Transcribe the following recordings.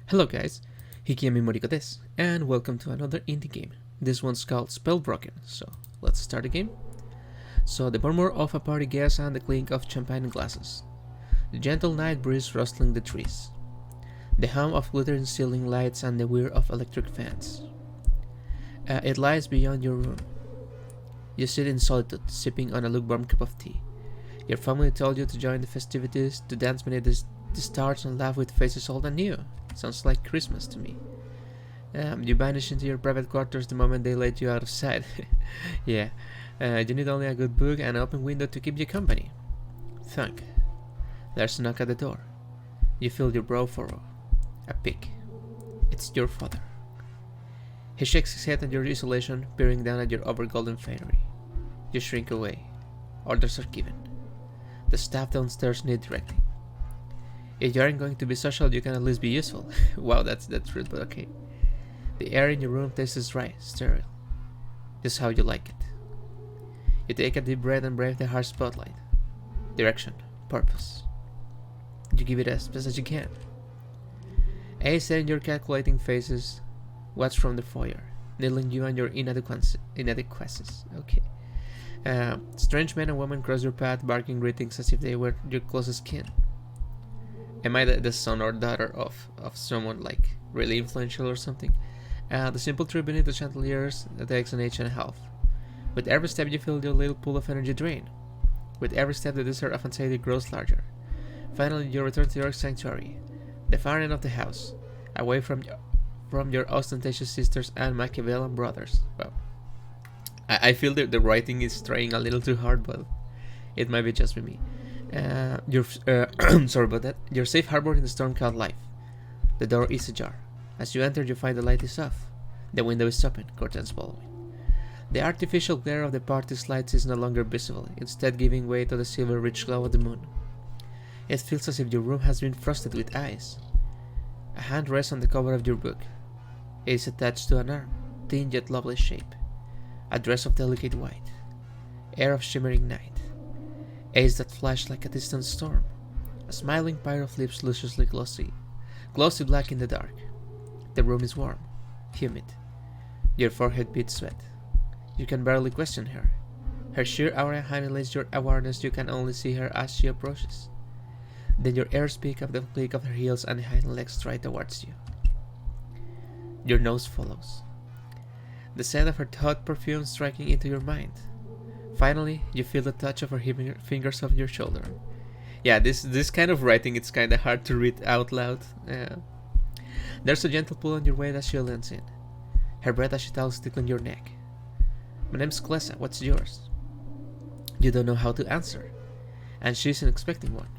Hello guys, Hikiyami Moriko desu, and welcome to another indie game. This one's called Spellbroken, so let's start the game. So the murmur of a party guest and the clink of champagne glasses. The gentle night breeze rustling the trees. The hum of glittering ceiling lights and the whir of electric fans. It lies beyond your room. You sit in solitude, sipping on a lukewarm cup of tea. Your family told you to join the festivities, to dance beneath the stars and laugh with faces old and new. Sounds like Christmas to me. You vanish into your private quarters the moment they let you out of sight. Yeah, you need only a good book and an open window to keep you company. Thunk. There's a knock at the door. You feel your brow furrow. A peek. It's your father. He shakes his head at your isolation, peering down at your over-golden finery. You shrink away. Orders are given. The staff downstairs need directing. If you aren't going to be social, you can at least be useful. Wow, that's rude, but okay. The air in your room tastes dry, sterile. Just how you like it. You take a deep breath and brave the harsh spotlight. Direction, purpose. You give it as best as you can. A setting your calculating faces, watch from the foyer, needling you and your inadequacies. Okay. Strange men and women cross your path, barking greetings as if they were your closest kin. Am I the son or daughter of someone like really influential or something? The simple tree beneath the chandeliers takes an age and a half. With every step you feel your little pool of energy drain. With every step the desert of anxiety grows larger. Finally you return to your sanctuary, the far end of the house, away from your ostentatious sisters and Machiavellian brothers. Well, I feel that the writing is trying a little too hard, but it might be just me. Sorry about that. You're safe harbored in the storm called life. The door is ajar. As you enter, you find the light is off. The window is open, curtains following. The artificial glare of the party's lights is no longer visible, instead giving way to the silver-rich glow of the moon. It feels as if your room has been frosted with ice. A hand rests on the cover of your book. It is attached to an arm, thin yet lovely shape. A dress of delicate white. Air of shimmering night. Eyes that flash like a distant storm. A smiling pair of lips lusciously glossy black in the dark. The room is warm, humid. Your forehead beats sweat. You can barely question her. Her sheer aura annihilates your awareness. You can only see her as she approaches. Then your ears pick up the click of her heels and hind legs stride towards you. Your nose follows. The scent of her hot perfume striking into your mind. Finally, you feel the touch of her fingers on your shoulder. Yeah, this kind of writing, it's kind of hard to read out loud. There's a gentle pull on your weight as she leans in. Her breath as she tells tickling your neck. My name's Klessa, what's yours? You don't know how to answer, and she isn't expecting one.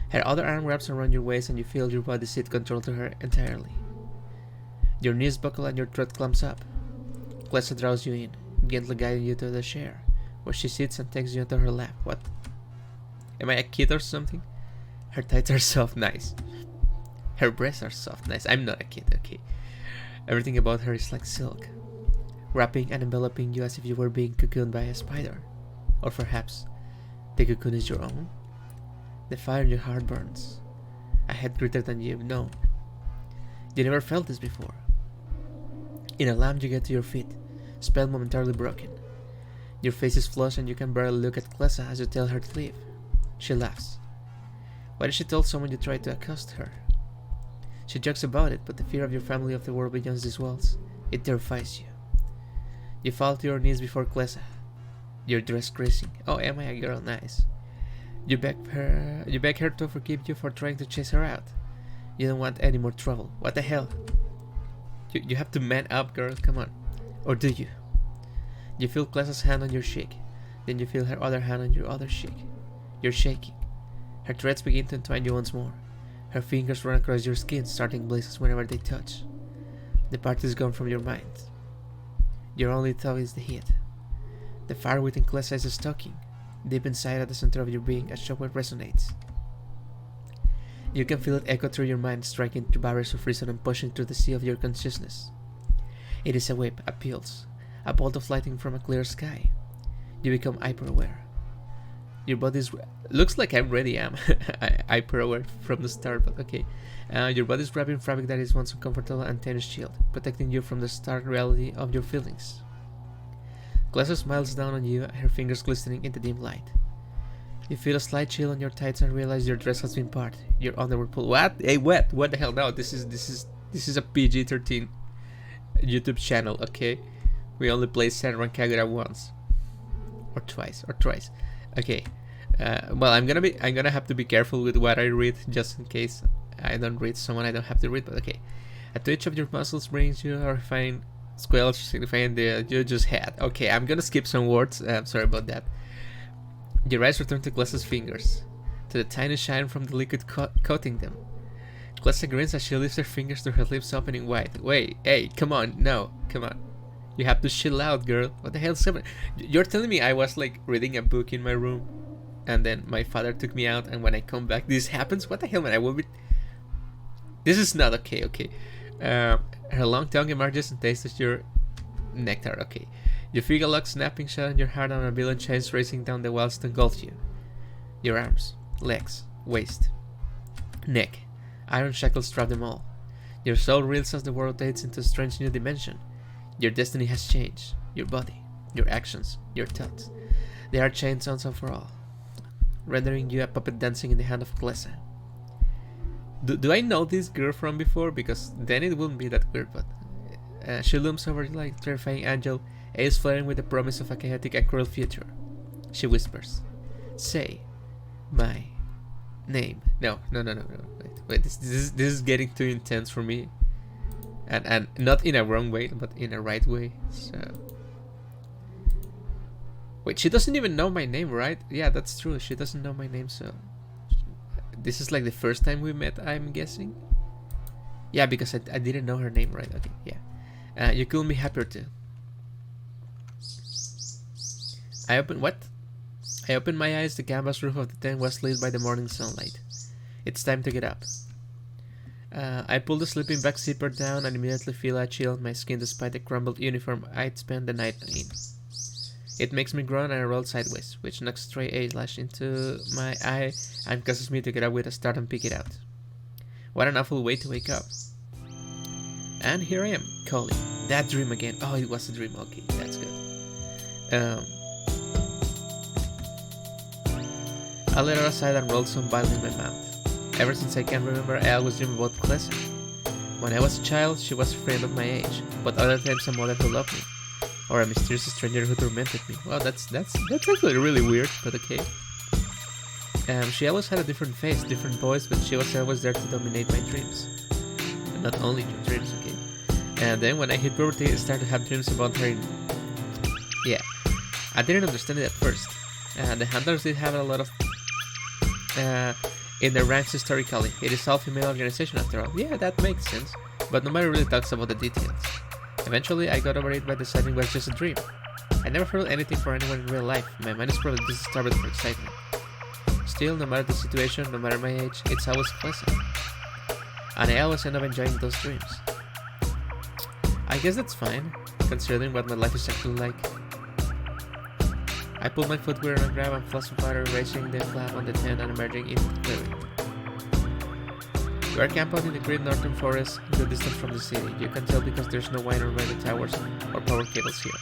Her other arm wraps around your waist and you feel your body cede control to her entirely. Your knees buckle and your throat clamps up. Klessa draws you in, gently guiding you to the chair, where she sits and takes you into her lap. What? Am I a kid or something? Her thighs are soft, nice. Her breasts are soft, nice. I'm not a kid, okay. Everything about her is like silk, wrapping and enveloping you as if you were being cocooned by a spider. Or perhaps the cocoon is your own? The fire in your heart burns, a head greater than you've known. You never felt this before. In a lamp you get to your feet, spell momentarily broken. Your face is flushed and you can barely look at Klessa as you tell her to leave. She laughs. Why did she tell someone you tried to accost her? She jokes about it, but the fear of your family of the world beyond these walls, it terrifies you. You fall to your knees before Klessa, your dress creasing. Oh, am I a girl? Nice. You beg her to forgive you for trying to chase her out. You don't want any more trouble. What the hell? You have to man up, girl. Come on. Or do you? You feel Klessa's hand on your cheek. Then you feel her other hand on your other cheek. You're shaking. Her threads begin to entwine you once more. Her fingers run across your skin, starting blazes whenever they touch. The party is gone from your mind. Your only thought is the heat. The fire within Klessa is stoking, deep inside at the center of your being, a shockwave resonates. You can feel it echo through your mind, striking through barriers of reason and pushing through the sea of your consciousness. It is a wave, a pulse, a bolt of lightning from a clear sky. You become hyper-aware. Your body's... Looks like I already am. I pro from the start, but okay. Your body's wrapped in fabric that is once uncomfortable and tenuous shield, protecting you from the stark reality of your feelings. Glessa smiles down on you, her fingers glistening in the dim light. You feel a slight chill on your tights and realize your dress has been parted. Your underwear pulled. What? Hey, what? What the hell? No, this is a PG-13 YouTube channel, okay? We only play Senran Kagura once. Or twice. Okay. Well, I'm gonna have to be careful with what I read, just in case I don't read someone I don't have to read, but okay. A twitch of your muscles brings you a horrifying squelch signifying the you just had. Okay, I'm gonna skip some words. I'm sorry about that. Your eyes return to Glessa's fingers, to the tiny shine from the liquid coating them. Glessa grins as she lifts her fingers to her lips opening wide. Wait, hey, come on, no, come on. You have to chill out, girl. What the hell's happening? You're telling me I was like reading a book in my room, and then my father took me out, and when I come back, this happens? What the hell, man? I will be... This is not okay, okay. Her long tongue emerges and tastes your nectar, okay. You feel a lock snapping shut on your heart and a billion chains racing down the walls to engulf you. Your arms, legs, waist, neck, iron shackles trap them all. Your soul reels as the world rotates into a strange new dimension. Your destiny has changed. Your body, your actions, your thoughts. They are chained once and for all, rendering you a puppet dancing in the hand of Glessa. Do I know this girl from before? Because then it wouldn't be that weird, but... she looms over you like a terrifying angel, eyes flaring with the promise of a chaotic and cruel future. She whispers, "Say my name." No. Wait. This is getting too intense for me. And not in a wrong way, but in a right way. So... Wait, she doesn't even know my name, right? Yeah, that's true. She doesn't know my name, so... This is like the first time we met, I'm guessing? Yeah, because I didn't know her name, right? Okay, yeah. You couldn't be happier too. I opened my eyes. The canvas roof of the tent was lit by the morning sunlight. It's time to get up. I pulled the sleeping bag zipper down and immediately feel a chill on my skin despite the crumbled uniform I'd spent the night in. It makes me groan and I roll sideways, which knocks stray eyelash into my eye and causes me to get up with a start and pick it out. What an awful way to wake up. And here I am, calling. That dream again. Oh, it was a dream. Okay, that's good. I let her aside and rolled some bile in my mouth. Ever since I can remember, I always dream about Glessa. When I was a child, she was a friend of my age, but other times a mother who loved me. Or a mysterious stranger who tormented me. Well, that's actually really weird, but okay. She always had a different face, different voice, but she was always there to dominate my dreams. And not only your dreams, okay? And then when I hit puberty, I started to have dreams about her. Yeah, I didn't understand it at first. The handlers did have a lot of in their ranks historically. It is all-female organization after all. Yeah, that makes sense. But nobody really talks about the details. Eventually, I got over it by deciding it was just a dream. I never felt anything for anyone in real life. My mind is probably just starved for excitement. Still, no matter the situation, no matter my age, it's always pleasant. And I always end up enjoying those dreams. I guess that's fine, considering what my life is actually like. I pulled my footwear on a grab and flash of water, raising the flap on the tent and emerging into the clearing. We are camped out in the great northern forest, in the distance from the city. You can tell because there's no wire or radio towers or power cables here.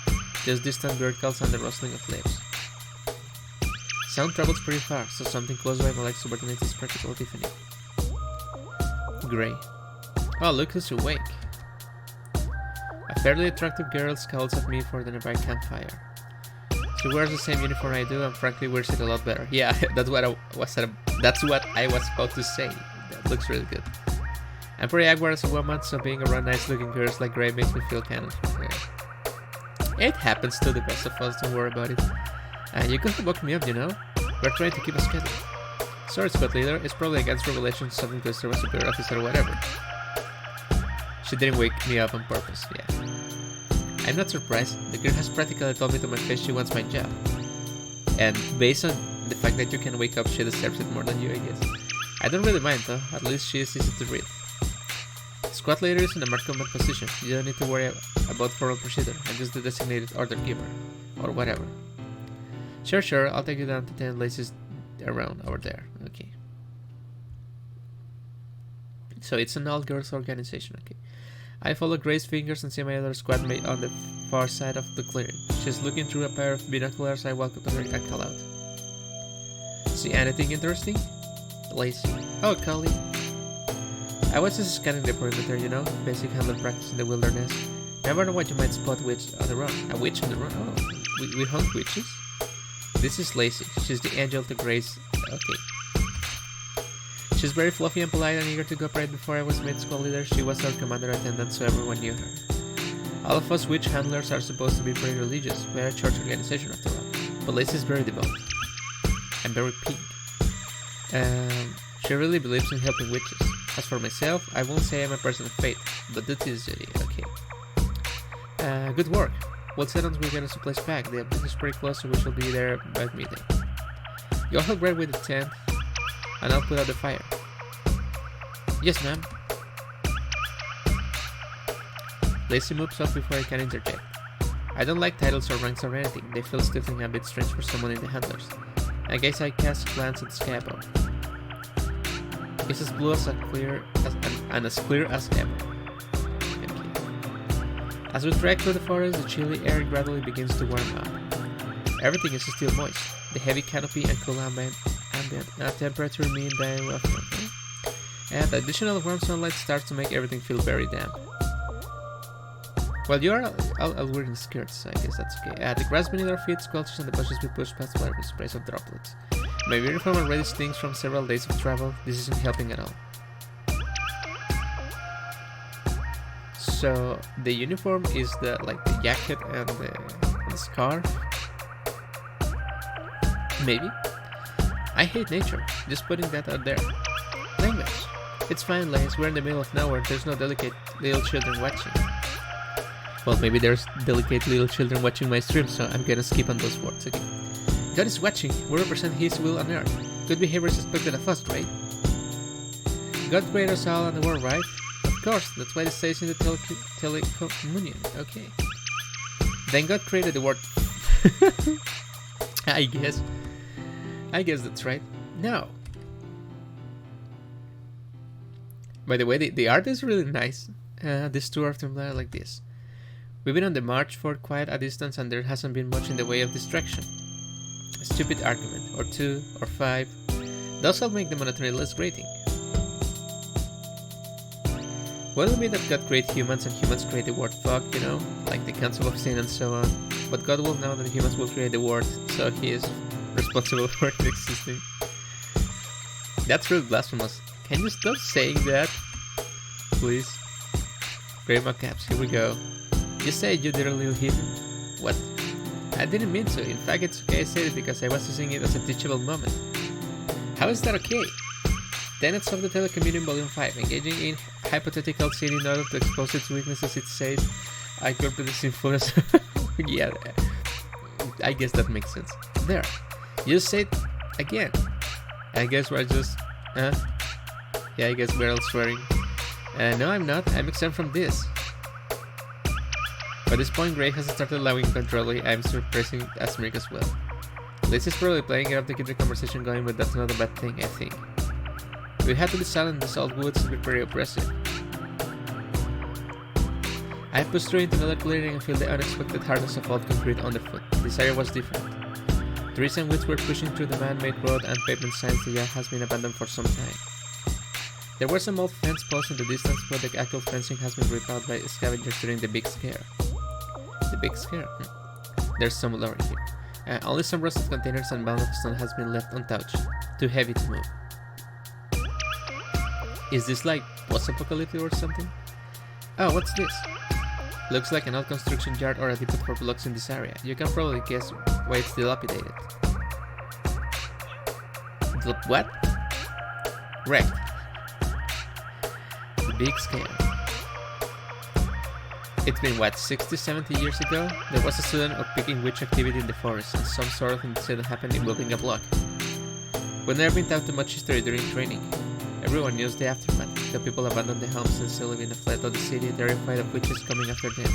Just distant bird calls and the rustling of leaves. Sound travels pretty far, so something close by my legs subordinates its practical epiphany. Gray. Oh, look who's awake. A fairly attractive girl scowls at me for the nearby campfire. She wears the same uniform I do and frankly wears it a lot better. Yeah, that's what I was about to say. That looks really good. I'm pretty awkward as a woman, so being around nice looking girls like Gray makes me feel kind of rare. It happens to the best of us, don't worry about it. You could have woke me up, you know? We're trying to keep a schedule. Sorry, squad leader, it's probably against regulations, something to disturb a superior officer or whatever. She didn't wake me up on purpose, yeah. I'm not surprised, the girl has practically told me to my face she wants my job. And based on the fact that you can wake up, she deserves it more than you, I guess. I don't really mind though, at least she is easy to read. Squad leader is in a marked combat position, you don't need to worry about formal procedure, I'm just the designated order giver, or whatever. Sure, I'll take you down to 10 laces around over there. Okay. So it's an all-girls organization, okay. I follow Grace's fingers and see my other squad mate on the far side of the clearing. She's looking through a pair of binoculars. I walk up to her and call out. See anything interesting? Lacey. Oh, Cully. I was just scanning the perimeter, you know, basic handler practice in the wilderness. Never know what you might spot witch on the run. A witch on the run? Oh, we hunt witches? This is Lacey. She's the angel to Grace. Okay. She's very fluffy and polite and eager to cooperate. Before I was made squad leader, she was our commander attendant, so everyone knew her. All of us witch handlers are supposed to be pretty religious. We're a church organization after all. But Lacey's very devout. And very pink. She really believes in helping witches. As for myself, I won't say I'm a person of faith, but duty is duty, okay. Good work. We'll set on we're getting supplies back. The objective is pretty close, so we shall be there by midday. You'll help right with the tent, and I'll put out the fire. Yes, ma'am. Lacey moves off before I can interject. I don't like titles or ranks or anything. They feel stifling and a bit strange for someone in the handlers. I guess I cast a glance at the scabble. It's as blue as clear as ever. As we trek through the forest, the chilly air gradually begins to warm up. Everything is still moist. The heavy canopy and cool ambient temperature mean that and the additional warm sunlight starts to make everything feel very damp. Well, you are all wearing skirts, so I guess that's okay. The grass beneath our feet squelches and the bushes we push past water with sprays of droplets. My uniform already stings from several days of travel. This isn't helping at all. So the uniform is the jacket and the scarf. Maybe. I hate nature. Just putting that out there. Language. It's fine, Lace. We're in the middle of nowhere. There's no delicate little children watching. Well, maybe there's delicate little children watching my stream, so I'm gonna skip on those words again. God is watching. We represent His will on earth. Good behavior is expected of us, right? God created us all in the world, right? Of course, that's why it says in the telecommunion. Okay. Then God created the world. I guess that's right. No. By the way, the art is really nice. This two of them are like this. We've been on the march for quite a distance and there hasn't been much in the way of distraction. A stupid argument, or 2, or 5. Those will make the monotony less grating. What will mean that God created humans and humans create the word fuck, you know? Like the Council of Sin and so on. But God will know that humans will create the word, so He is responsible for it existing. That's really blasphemous. Can you stop saying that? Please? Grandma caps, here we go. You say you did a little hidden. What? I didn't mean to. In fact, it's okay I said it because I was using it as a teachable moment. How is that okay? Tenets of the Telecommunion Volume 5. Engaging in hypothetical sin in order to expose its weaknesses, it says, I curb the sinfulness. Yeah, I guess that makes sense. There. You said again. I guess we're just... Yeah, I guess we're all swearing. No, I'm not. I'm exempt from this. By this point, Gray has started allowing controlly. I'm suppressing Asmeric as well. Liz is probably playing it up to keep the conversation going, but that's not a bad thing, I think. We had to be silent in the salt woods to be pretty oppressive. I pushed through into another clearing and feel the unexpected hardness of old concrete underfoot. This area was different. The reason which we're pushing through the man-made road and pavement signs the yard has been abandoned for some time. There were some old fence posts in the distance, but the actual fencing has been ripped out by scavengers during the Big Scare. The Big Scare? There's some lore here. Only some rusted containers and mound of stone has been left untouched. Too heavy to move. Is this like post-apocalyptic or something? Oh, what's this? Looks like an old construction yard or a depot for blocks in this area. You can probably guess why it's dilapidated. What? Wrecked. The Big Scare. It's been what, 60, 70 years ago? There was a sudden or picking witch activity in the forest, and some sort of incident happened involving a block. We've never been taught too much history during training. Everyone knows the aftermath. The people abandoned the homes and still live in the flat of the city, terrified of witches coming after them.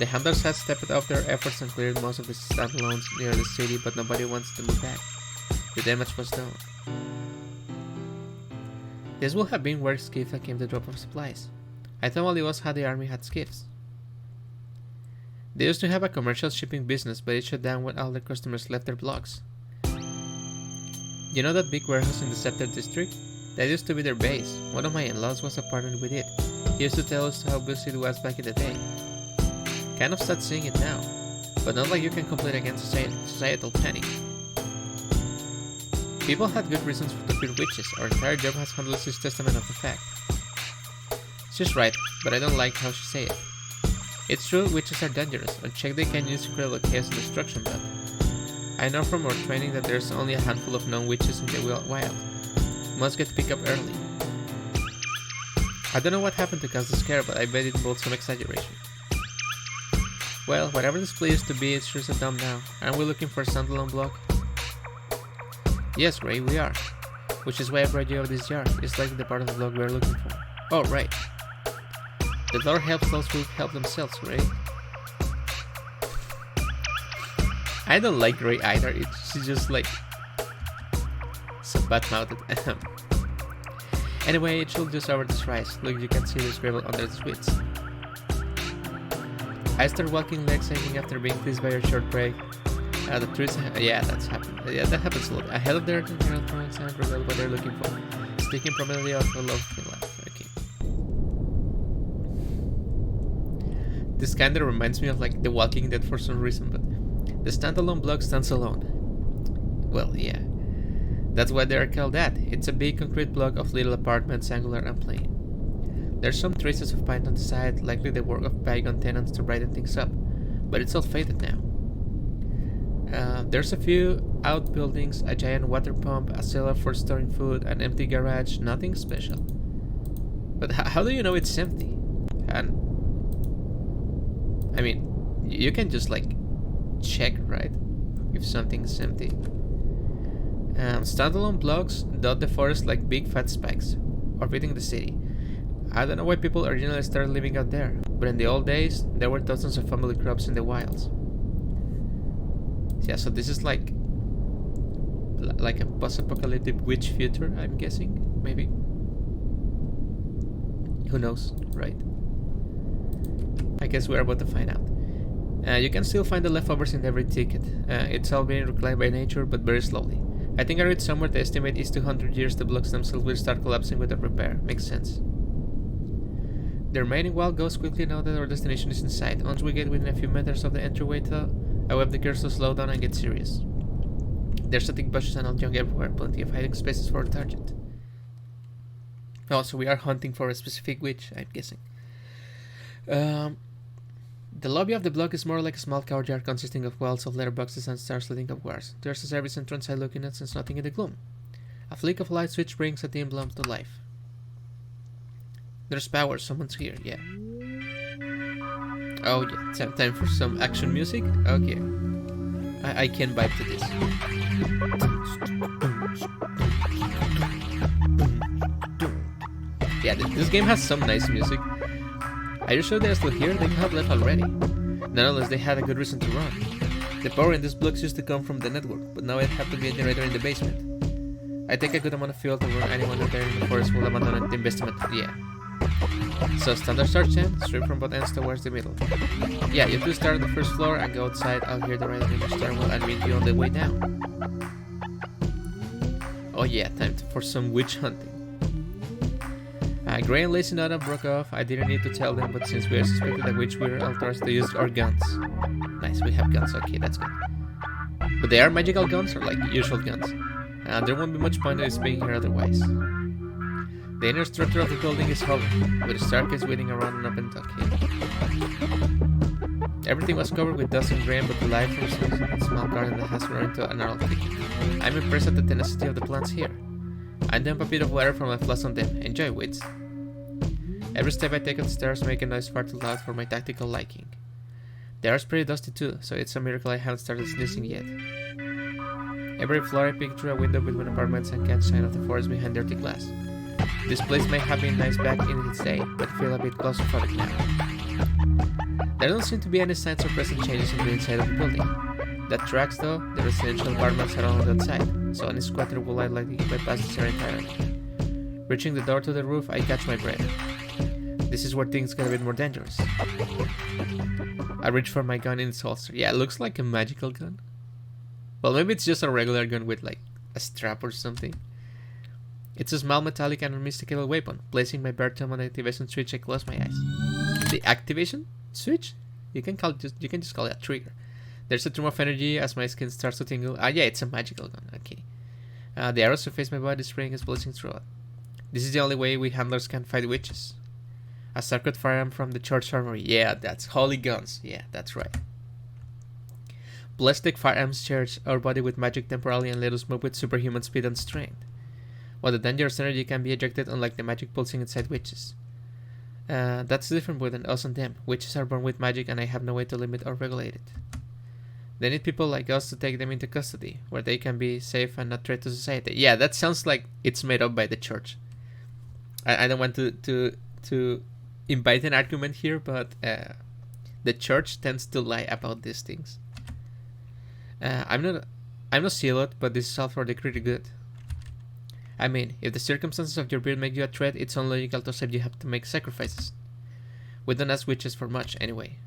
The handlers had stepped up their efforts and cleared most of the standalones near the city, but nobody wants to move back. The damage was done. This would have been where Skifa came to drop off supplies. I thought all it was how the army had skiffs. They used to have a commercial shipping business, but it shut down when all their customers left their blocks. You know that big warehouse in the Scepter district? That used to be their base. One of my in-laws was a partner with it. He used to tell us how busy it was back in the day. Kind of sad seeing it now, but not like you can complain against societal panic. People had good reasons to fear witches. Our entire job has handled this testament of the fact. She's right, but I don't like how she say it. It's true, witches are dangerous. Unchecked they can use incredible chaos and destruction, but I know from our training that there's only a handful of known witches in the wild. Must get picked up early. I don't know what happened to cause the scare, but I bet it involved some exaggeration. Well, whatever this place used to be, it's sure a dump now. Aren't we looking for a standalone block? Yes, Gray, we are. Which is why I brought you out of this jar. It's like the part of the block we're looking for. Oh, right. The door helps those who help themselves, Gray. I don't like Gray either. She's just like so bad-mouthed. Anyway, it should just over this rise. Look, you can see the scribble under the sweets. I start walking, legs hanging after being teased by a short break. The trees, yeah, that's happened. Yeah, that happens a lot. Ahead of there, the girl throwing signs reveal what they're looking for. Sticking prominently out the love in life. Okay. This kinda reminds me of like The Walking Dead for some reason, but the standalone block stands alone. Well, yeah. That's why they are called that. It's a big concrete block of little apartments, angular and plain. There's some traces of paint on the side, likely the work of bygone tenants to brighten things up, but it's all faded now. There's a few outbuildings, a giant water pump, a cellar for storing food, an empty garage, nothing special. But how do you know it's empty? And I mean, you can just like check, right? If something's empty. Standalone blocks dot the forest like big fat spikes, orbiting the city. I don't know why people originally started living out there, but in the old days, there were dozens of family crops in the wilds. Yeah, so this is like a post-apocalyptic witch future, I'm guessing, maybe. Who knows, right? I guess we're about to find out. You can still find the leftovers in every ticket. It's all being reclaimed by nature, but very slowly. I think I read somewhere the estimate is 200 years the blocks themselves will start collapsing without repair. Makes sense. The remaining wild goes quickly now that our destination is in sight. Once we get within a few meters of the entryway though, I web the girls to slow down and get serious. There's thick bushes and old young everywhere, plenty of hiding spaces for the target. Oh, so we are hunting for a specific witch, I'm guessing. The lobby of the block is more like a small courtyard consisting of walls of letterboxes and stars leading upwards. There's a service entrance I looking at since nothing in the gloom. A flick of light switch brings a dim lump to life. There's power, someone's here, yeah. Oh yeah, time for some action music? Okay. I can vibe to this. Yeah, this game has some nice music. Are you sure they're still here? They have left already. Not unless they had a good reason to run. The power in these blocks used to come from the network, but now it have to be a generator in the basement. I take a good amount of fuel to run anyone out there in the forest will abandon the investment. Yeah. So standard search then, straight from both ends towards the middle. Yeah, you have to start on the first floor and go outside. I'll hear the right in the steering wheel and meet you on the way down. Oh yeah, time for some witch hunting. Gray and Lazy Nada broke off. I didn't need to tell them, but since we are suspected a witch, we were authorized to use our guns. Nice, we have guns, okay, that's good. But they are magical guns or like usual guns? There won't be much point in us being here otherwise. The inner structure of the building is hollow, with a staircase leading around an open dock. Everything was covered with dust and rain, but the light from some small garden that has grown into an earl thick. I'm impressed at the tenacity of the plants here. I dump a bit of water from my flask on them. Enjoy, wits. Every step I take up the stairs make a noise far too loud for my tactical liking. The air's pretty dusty too, so it's a miracle I haven't started sneezing yet. Every floor I peek through a window between apartments and catch sight of the forest behind dirty glass. This place may have been nice back in its day, but feel a bit claustrophobic now. There don't seem to be any signs of recent changes in the inside of the building. That tracks though, the residential apartments are on that side, so any squatter will likely bypass this area entirely. Reaching the door to the roof, I catch my breath. This is where things get a bit more dangerous. I reach for my gun in its holster. Yeah, it looks like a magical gun. Well, maybe it's just a regular gun with like a strap or something. It's a small metallic and unmistakable weapon. Placing my bare thumb on the activation switch, I close my eyes. The activation switch? You can just call it a trigger. There's a stream of energy as my skin starts to tingle. Ah, yeah, it's a magical gun. Okay. The arrows surface my body, spraying is blazing through it. This is the only way we handlers can fight witches. A sacred firearm from the church armory. Yeah, that's holy guns. Yeah, that's right. Ballistic firearms charge our body with magic temporarily and let us move with superhuman speed and strength. While the dangerous energy can be ejected, unlike the magic pulsing inside witches. That's different than us and them. Witches are born with magic and I have no way to limit or regulate it. They need people like us to take them into custody, where they can be safe and not threat to society. Yeah, that sounds like it's made up by the church. I don't want to invite an argument here, but the church tends to lie about these things. I'm not zealot, but this is all for the greater good. I mean, if the circumstances of your build make you a threat, it's only logical to accept you have to make sacrifices. We don't ask witches for much, anyway.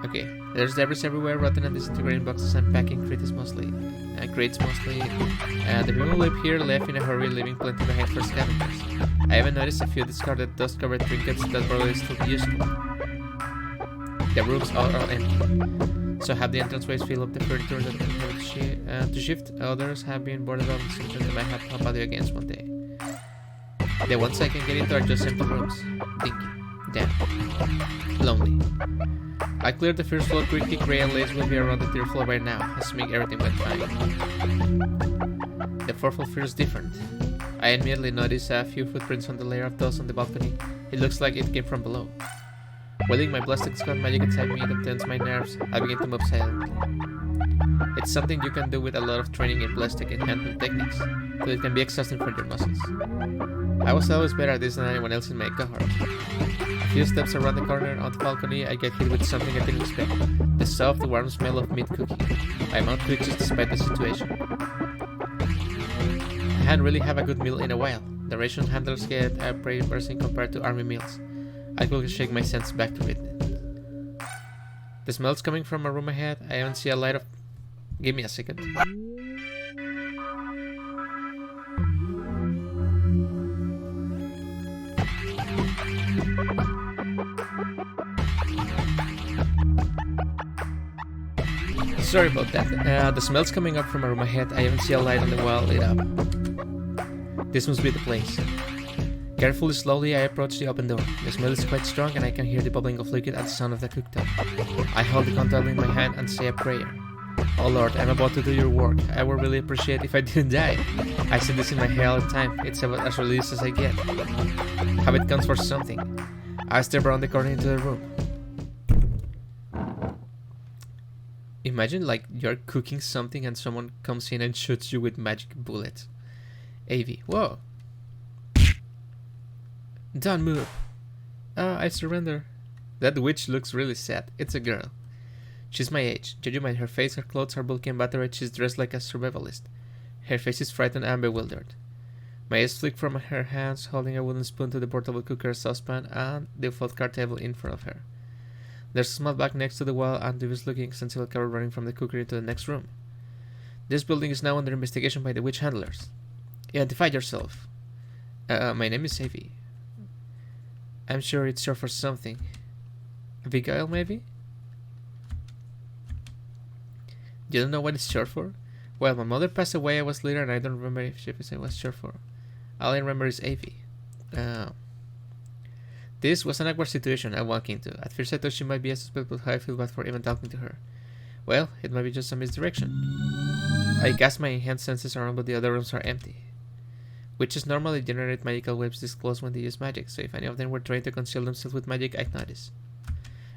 Okay, there's debris everywhere, rotten and disintegrating boxes and packing crates mostly. The people who live here left in a hurry, leaving plenty behind for scavengers. I even noticed a few discarded dust-covered trinkets that probably still be useful. The rooms are all empty. So have the entranceways fill up the furniture that can help to shift. Others have been boarded up and something that might have to value against one day. The ones I can get into are just empty rooms. Dinky. Damn. Lonely. I cleared the first floor quickly. Gray and Lace will be around the third floor by now, assuming everything went fine. The fourth floor feels different. I immediately noticed a few footprints on the layer of dust on the balcony. It looks like it came from below. Wielding my Blastic Scott magic inside me that tends my nerves, I begin to move silently. It's something you can do with a lot of training in plastic enhancement techniques, so it can be exhausting for your muscles. I was always better at this than anyone else in my cohort. A few steps around the corner on the balcony, I get hit with something I didn't expect. The soft, warm smell of meat cooking. My mouth twitches despite the situation. I hadn't really had a good meal in a while. The ration handlers get a pretty person compared to army meals. I could shake my sense back to it. The smell's coming from a room ahead. I even see a light of... Give me a second. Sorry about that. The smell's coming up from a room ahead. I even see a light on the wall lit up. This must be the place. Carefully, slowly, I approach the open door. The smell is quite strong and I can hear the bubbling of liquid at the sound of the cooktop. I hold the container in my hand and say a prayer. Oh Lord, I'm about to do your work. I would really appreciate if I didn't die. I say this in my head all the time. It's about as religious as I get. Habit counts for something. I step around the corner into the room. Imagine like you're cooking something and someone comes in and shoots you with magic bullets. AV. Whoa. Don't move. I surrender. That witch looks really sad. It's a girl. She's my age. Judging by her face, her clothes are bulky and battered. She's dressed like a survivalist. Her face is frightened and bewildered. My eyes flick from her hands, holding a wooden spoon to the portable cooker saucepan and the food card table in front of her. There's a small bag next to the wall and dubious looking sensible cover running from the cooker into the next room. This building is now under investigation by the witch handlers. Identify yourself. My name is Savy. I'm sure it's short for something. Abigail, maybe? You don't know what it's short for? Well, my mother passed away. I was little and I don't remember if she was short for. All I remember is Avy. This was an awkward situation I walked into. At first I thought she might be a suspect, but how I feel bad for even talking to her. Well, it might be just a misdirection. I cast my enhanced senses around, but the other rooms are empty. Witches normally generate magical waves this close when they use magic, so if any of them were trying to conceal themselves with magic, I'd notice.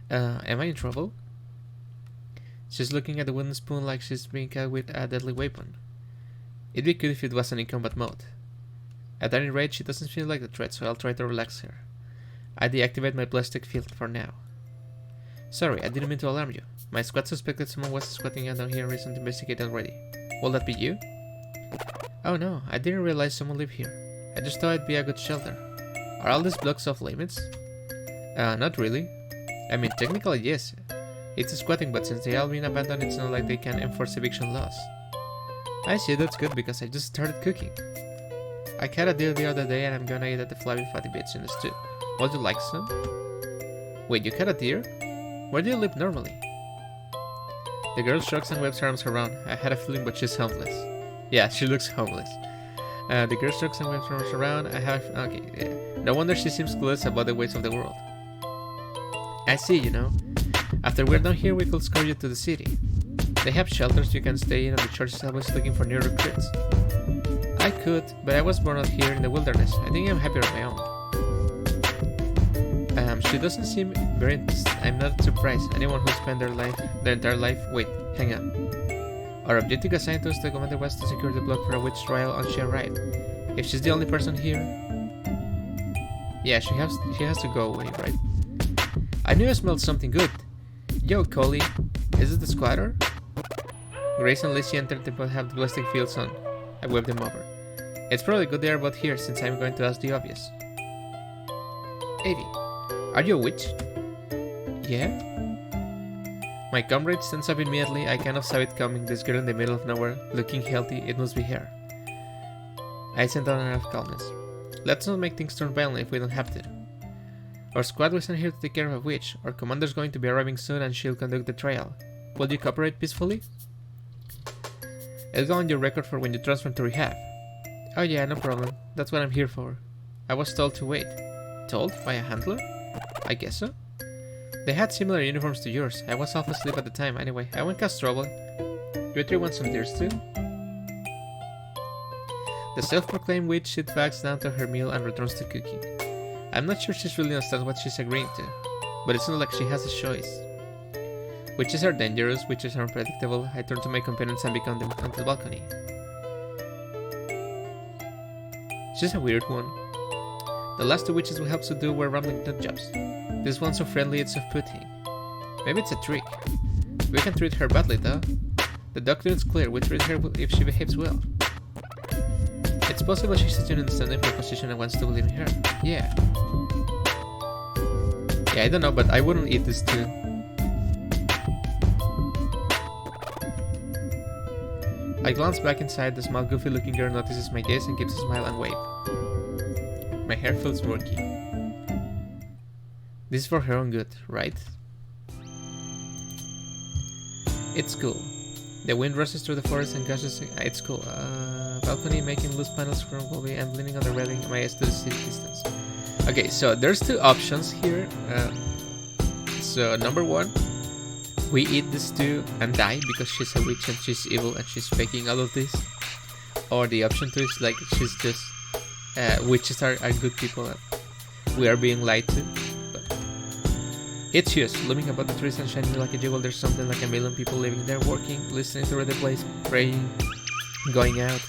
Am I in trouble? She's looking at the wooden spoon like she's being cut with a deadly weapon. It'd be good if it wasn't in combat mode. At any rate, she doesn't feel like a threat, so I'll try to relax her. I deactivate my plastic field for now. Sorry, I didn't mean to alarm you. My squad suspected someone was squatting down here and reason to investigate already. Will that be you? Oh no, I didn't realize someone lived here. I just thought it'd be a good shelter. Are all these blocks off limits? Not really. I mean, technically yes. It's squatting, but since they all been abandoned, it's not like they can enforce eviction laws. I see, that's good because I just started cooking. I cut a deer the other day and I'm gonna eat at the flabby fatty bits in the stew. Would you like some? Wait, you cut a deer? Where do you live normally? The girl shrugs and waves her arms around. I had a feeling, but she's homeless. Yeah, she looks homeless. The girl shrugs and waves her arms around. Okay, yeah. No wonder she seems clueless about the ways of the world. I see, you know. After we're done here, we could escort you to the city. They have shelters you can stay in, and the church is always looking for new recruits. I could, but I was born out here in the wilderness. I think I'm happier on my own. She doesn't seem very interested. I'm not surprised. Anyone who spent their entire life. Wait, hang on. Our objective assigned to us, the commander, was to secure the block for a witch trial on she arrived. If she's the only person here, yeah, she has to go away, right? I knew I smelled something good. Yo, Coley, is it the squatter? Grace and Lizzie entered but have the plastic fields on. I waved them over. It's probably good they are both here since I'm going to ask the obvious. Evie, are you a witch? Yeah? My comrade stands up immediately. I kind of saw it coming. This girl in the middle of nowhere, looking healthy, it must be her. I sent down enough calmness. Let's not make things turn violent if we don't have to. Our squad wasn't here to take care of a witch. Our commander's going to be arriving soon and she'll conduct the trial. Will you cooperate peacefully? It'll go on your record for when you transfer to rehab. Oh yeah, no problem. That's what I'm here for. I was told to wait. Told? By a handler? I guess so. They had similar uniforms to yours. I was half asleep at the time. Anyway, I won't cause trouble. You three want some deers too? The self-proclaimed witch sits back down to her meal and returns to cooking. I'm not sure she really understands what she's agreeing to, but it's not like she has a choice. Witches are dangerous, witches are unpredictable. I turn to my companions and become on the balcony. She's a weird one. The last two witches we helped to do were rambling nut jobs. This one's so friendly it's off-putting. Maybe it's a trick. We can treat her badly though. The doctrine is clear, we treat her if she behaves well. It's possible she's a student standing for a position and wants to believe in her. Yeah. Yeah, I don't know, but I wouldn't eat this too. I glance back inside. The small goofy looking girl notices my gaze and gives a smile and wave. My hair feels murky. This is for her own good, right? It's cool. The wind rushes through the forest and gushes. It's cool. Balcony making loose panels from Bobby. I'm leaning on the railing. My eyes to the city distance. Okay, so there's two options here. So number one, we eat this stew and die because she's a witch and she's evil and she's faking all of this. Or the option two is like she's just witches are good people and we are being lied to. But it's just looming above the trees and shining like a jewel. There's something like a million people living there, working, listening to the place, praying, going out.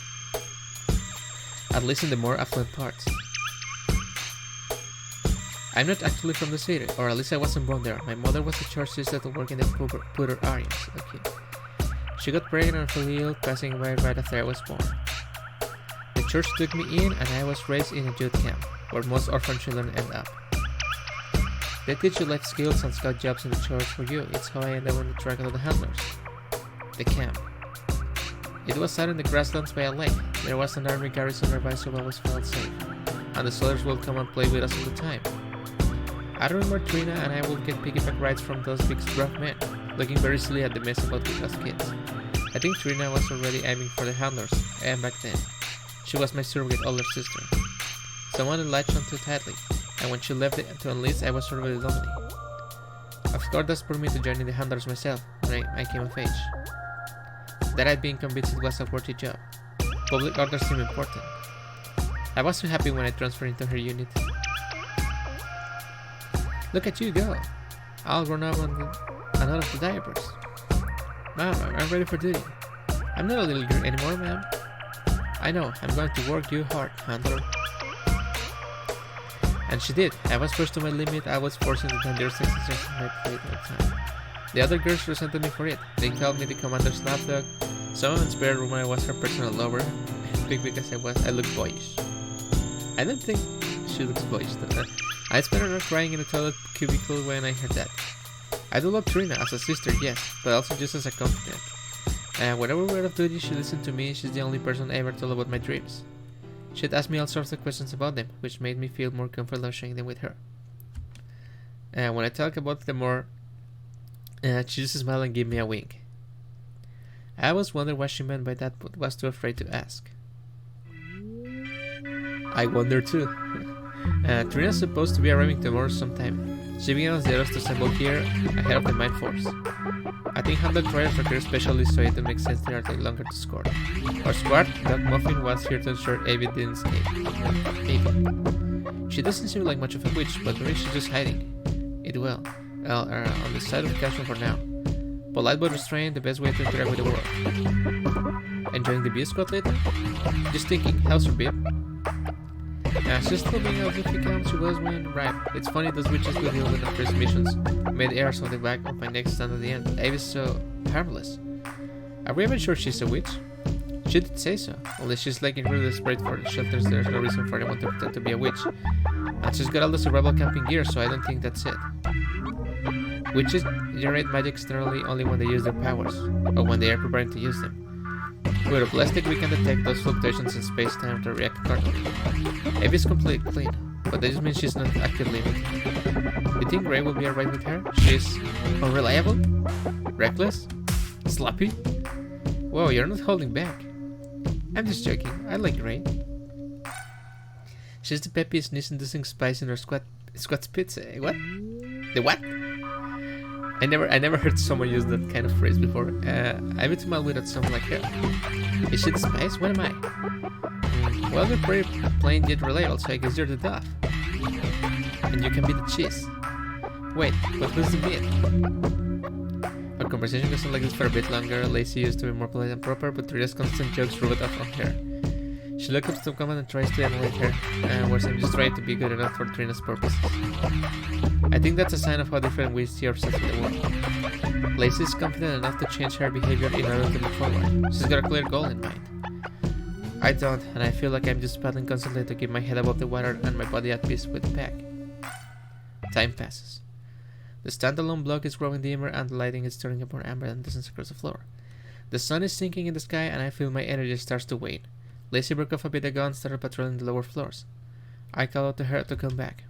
At least in the more affluent parts. I'm not actually from the city, or at least I wasn't born there. My mother was a church sister to work in the poorer areas. Okay. She got pregnant and fell ill, passing away right after I was born. The church took me in, and I was raised in a youth camp, where most orphan children end up. They teach you life skills and scout jobs in the church for you. It's how I ended up on the track of the handlers. The camp. It was out in the grasslands by a lake. There was an army garrison nearby, so I always felt safe. And the soldiers would come and play with us all the time. I remember Trina and I would get piggyback rides from those big rough men, looking very silly at the mess about with us kids. I think Trina was already aiming for the handlers, and back then. She was my surrogate older sister. Someone latched on too tightly, and when she left it to enlist, I was surrogate lonely. Of course, that spurred me to joining the handlers myself when I came of age. That I'd been convinced it was a worthy job. Public order seemed important. I was so happy when I transferred into her unit. Look at you go! All grown up and out of the diapers. Ma'am, I'm ready for duty. I'm not a little girl anymore, ma'am. I know, I'm going to work you hard, handler. And she did. I was pushed to my limit. I was forcing the dangerous exercise on my plate at the time. The other girls resented me for it. They called me the commander's lapdog. Some of them spared rumor I was her personal lover. Big because I looked boyish. I don't think she looks boyish though. I spent her night crying in a toilet cubicle when I heard that. I do love Trina as a sister, yes, but also just as a confidant. Whenever we're off duty, she listened to me. She's the only person I ever told about my dreams. She'd ask me all sorts of questions about them, which made me feel more comfortable sharing them with her. When I talk about them more, she just smiled and gave me a wink. I always wondered what she meant by that, but was too afraid to ask. I wonder too. Trina's supposed to be arriving tomorrow sometime. She began the others to assemble here ahead of the mine force. I think handled trials for her especially so it makes sense they are no longer to score. Our squad, Doc Muffin, was here to ensure Abby didn't escape. Abby. She doesn't seem like much of a witch, but maybe she's just hiding it well. On the side of casual for now. Polite but restrained, the best way to interact with the world. Enjoying the B squad later? Just thinking, how's her bib? She's still being out if you count she was when right. It's funny those witches do deal with the first missions. Made airs on the back of my neck stand at the end. Abby's so harmless. Are we even sure she's a witch? She did say so. Unless she's like really desperate for the shelters, there's no reason for anyone to pretend to be a witch. And she's got all the survival camping gear, so I don't think that's it. Witches generate magic externally only when they use their powers, or when they are preparing to use them. With a plastic we can detect those fluctuations in space-time to react accordingly. Abby's completely clean, but that just means she's not actively limited. You think Gray will be alright with her? She's unreliable? Reckless? Sloppy? Whoa, you're not holding back. I'm just joking, I like Gray. She's the peppiest niece-inducing spice in her squad's pizza. What? The what? I never heard someone use that kind of phrase before. I'm a bit mal without someone like her. Is she the spice? What am I? Well, you're pretty plain yet reliable, so I guess you're the dove. And you can be the cheese. Wait, but who's the meat? Our conversation goes on like this for a bit longer. Lacey used to be more polite and proper, but Trina's constant jokes rub it off on her. She looks up to command and tries to emulate her, whereas I'm just trying to be good enough for Trina's purposes. I think that's a sign of how different we see ourselves in the world. Lacey is confident enough to change her behavior in order to move forward. She's got a clear goal in mind. I don't, and I feel like I'm just paddling constantly to keep my head above the water and my body at peace with the pack. Time passes. The standalone block is growing dimmer and the lighting is turning more amber and distance across the floor. The sun is sinking in the sky and I feel my energy starts to wane. Lacey broke off a bit ago and started patrolling the lower floors. I called out to her to come back.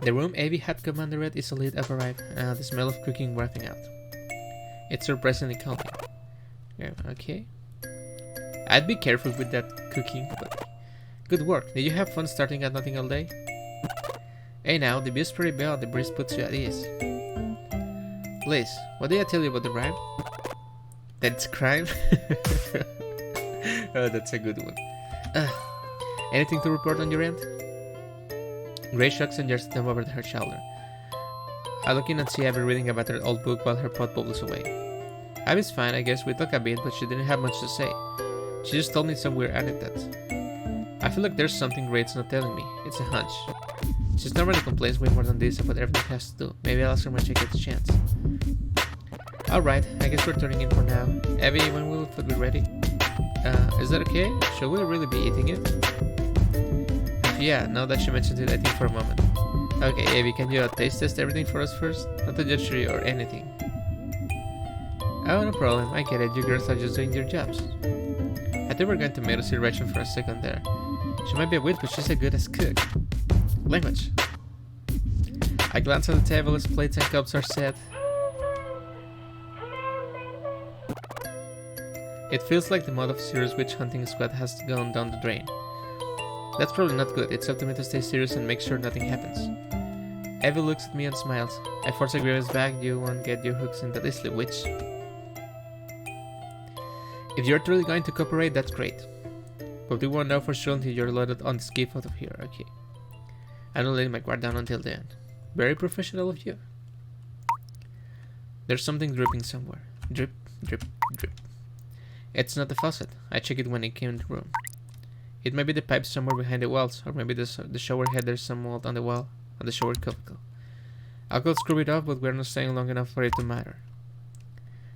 The room Abby had commanded at is lit up arrived, the smell of cooking wafting out. It's surprisingly calming. Yeah, okay. I'd be careful with that cooking, but good work. Did you have fun starting at nothing all day? Hey now, the view's pretty bad, the breeze puts you at ease. Liz, what did I tell you about the rhyme? That's crime? Oh, that's a good one. Anything to report on your end? Gray shrugs and just them over her shoulder. I look in and see Abby reading about her old book while her pot bubbles away. Abby's fine, I guess. We talked a bit, but she didn't have much to say. She just told me some weird anecdotes. I feel like there's something Gray's not telling me. It's a hunch. She normally complains way more than this about everything she has to do. Maybe I'll ask her when she gets a chance. Alright, I guess we're turning in for now. Abby, when will food be ready? Is that okay? Should we really be eating it? Yeah, now that she mentions it, I think for a moment. Okay, Abby, can you taste test everything for us first? Not to judge you or anything. Oh, no problem. I get it. You girls are just doing your jobs. I thought we were going to make a direction for a second there. She might be a witch, but she's as good as cook. Language. I glance at the table as plates and cups are set. It feels like the mode of serious witch hunting squad has gone down the drain. That's probably not good. It's up to me to stay serious and make sure nothing happens. Abby looks at me and smiles. I force a grievous back. You won't get your hooks in that easily, witch. If you're truly going to cooperate, that's great. But we won't know for sure until you're loaded on the skiff out of here, okay? I'm not letting my guard down until then. Very professional of you. There's something dripping somewhere. Drip, drip, drip. It's not the faucet. I checked it when I came in the room. It may be the pipes somewhere behind the walls, or maybe the shower head, there's some mold on the wall, on the shower cubicle. I could screw it off, but we're not staying long enough for it to matter.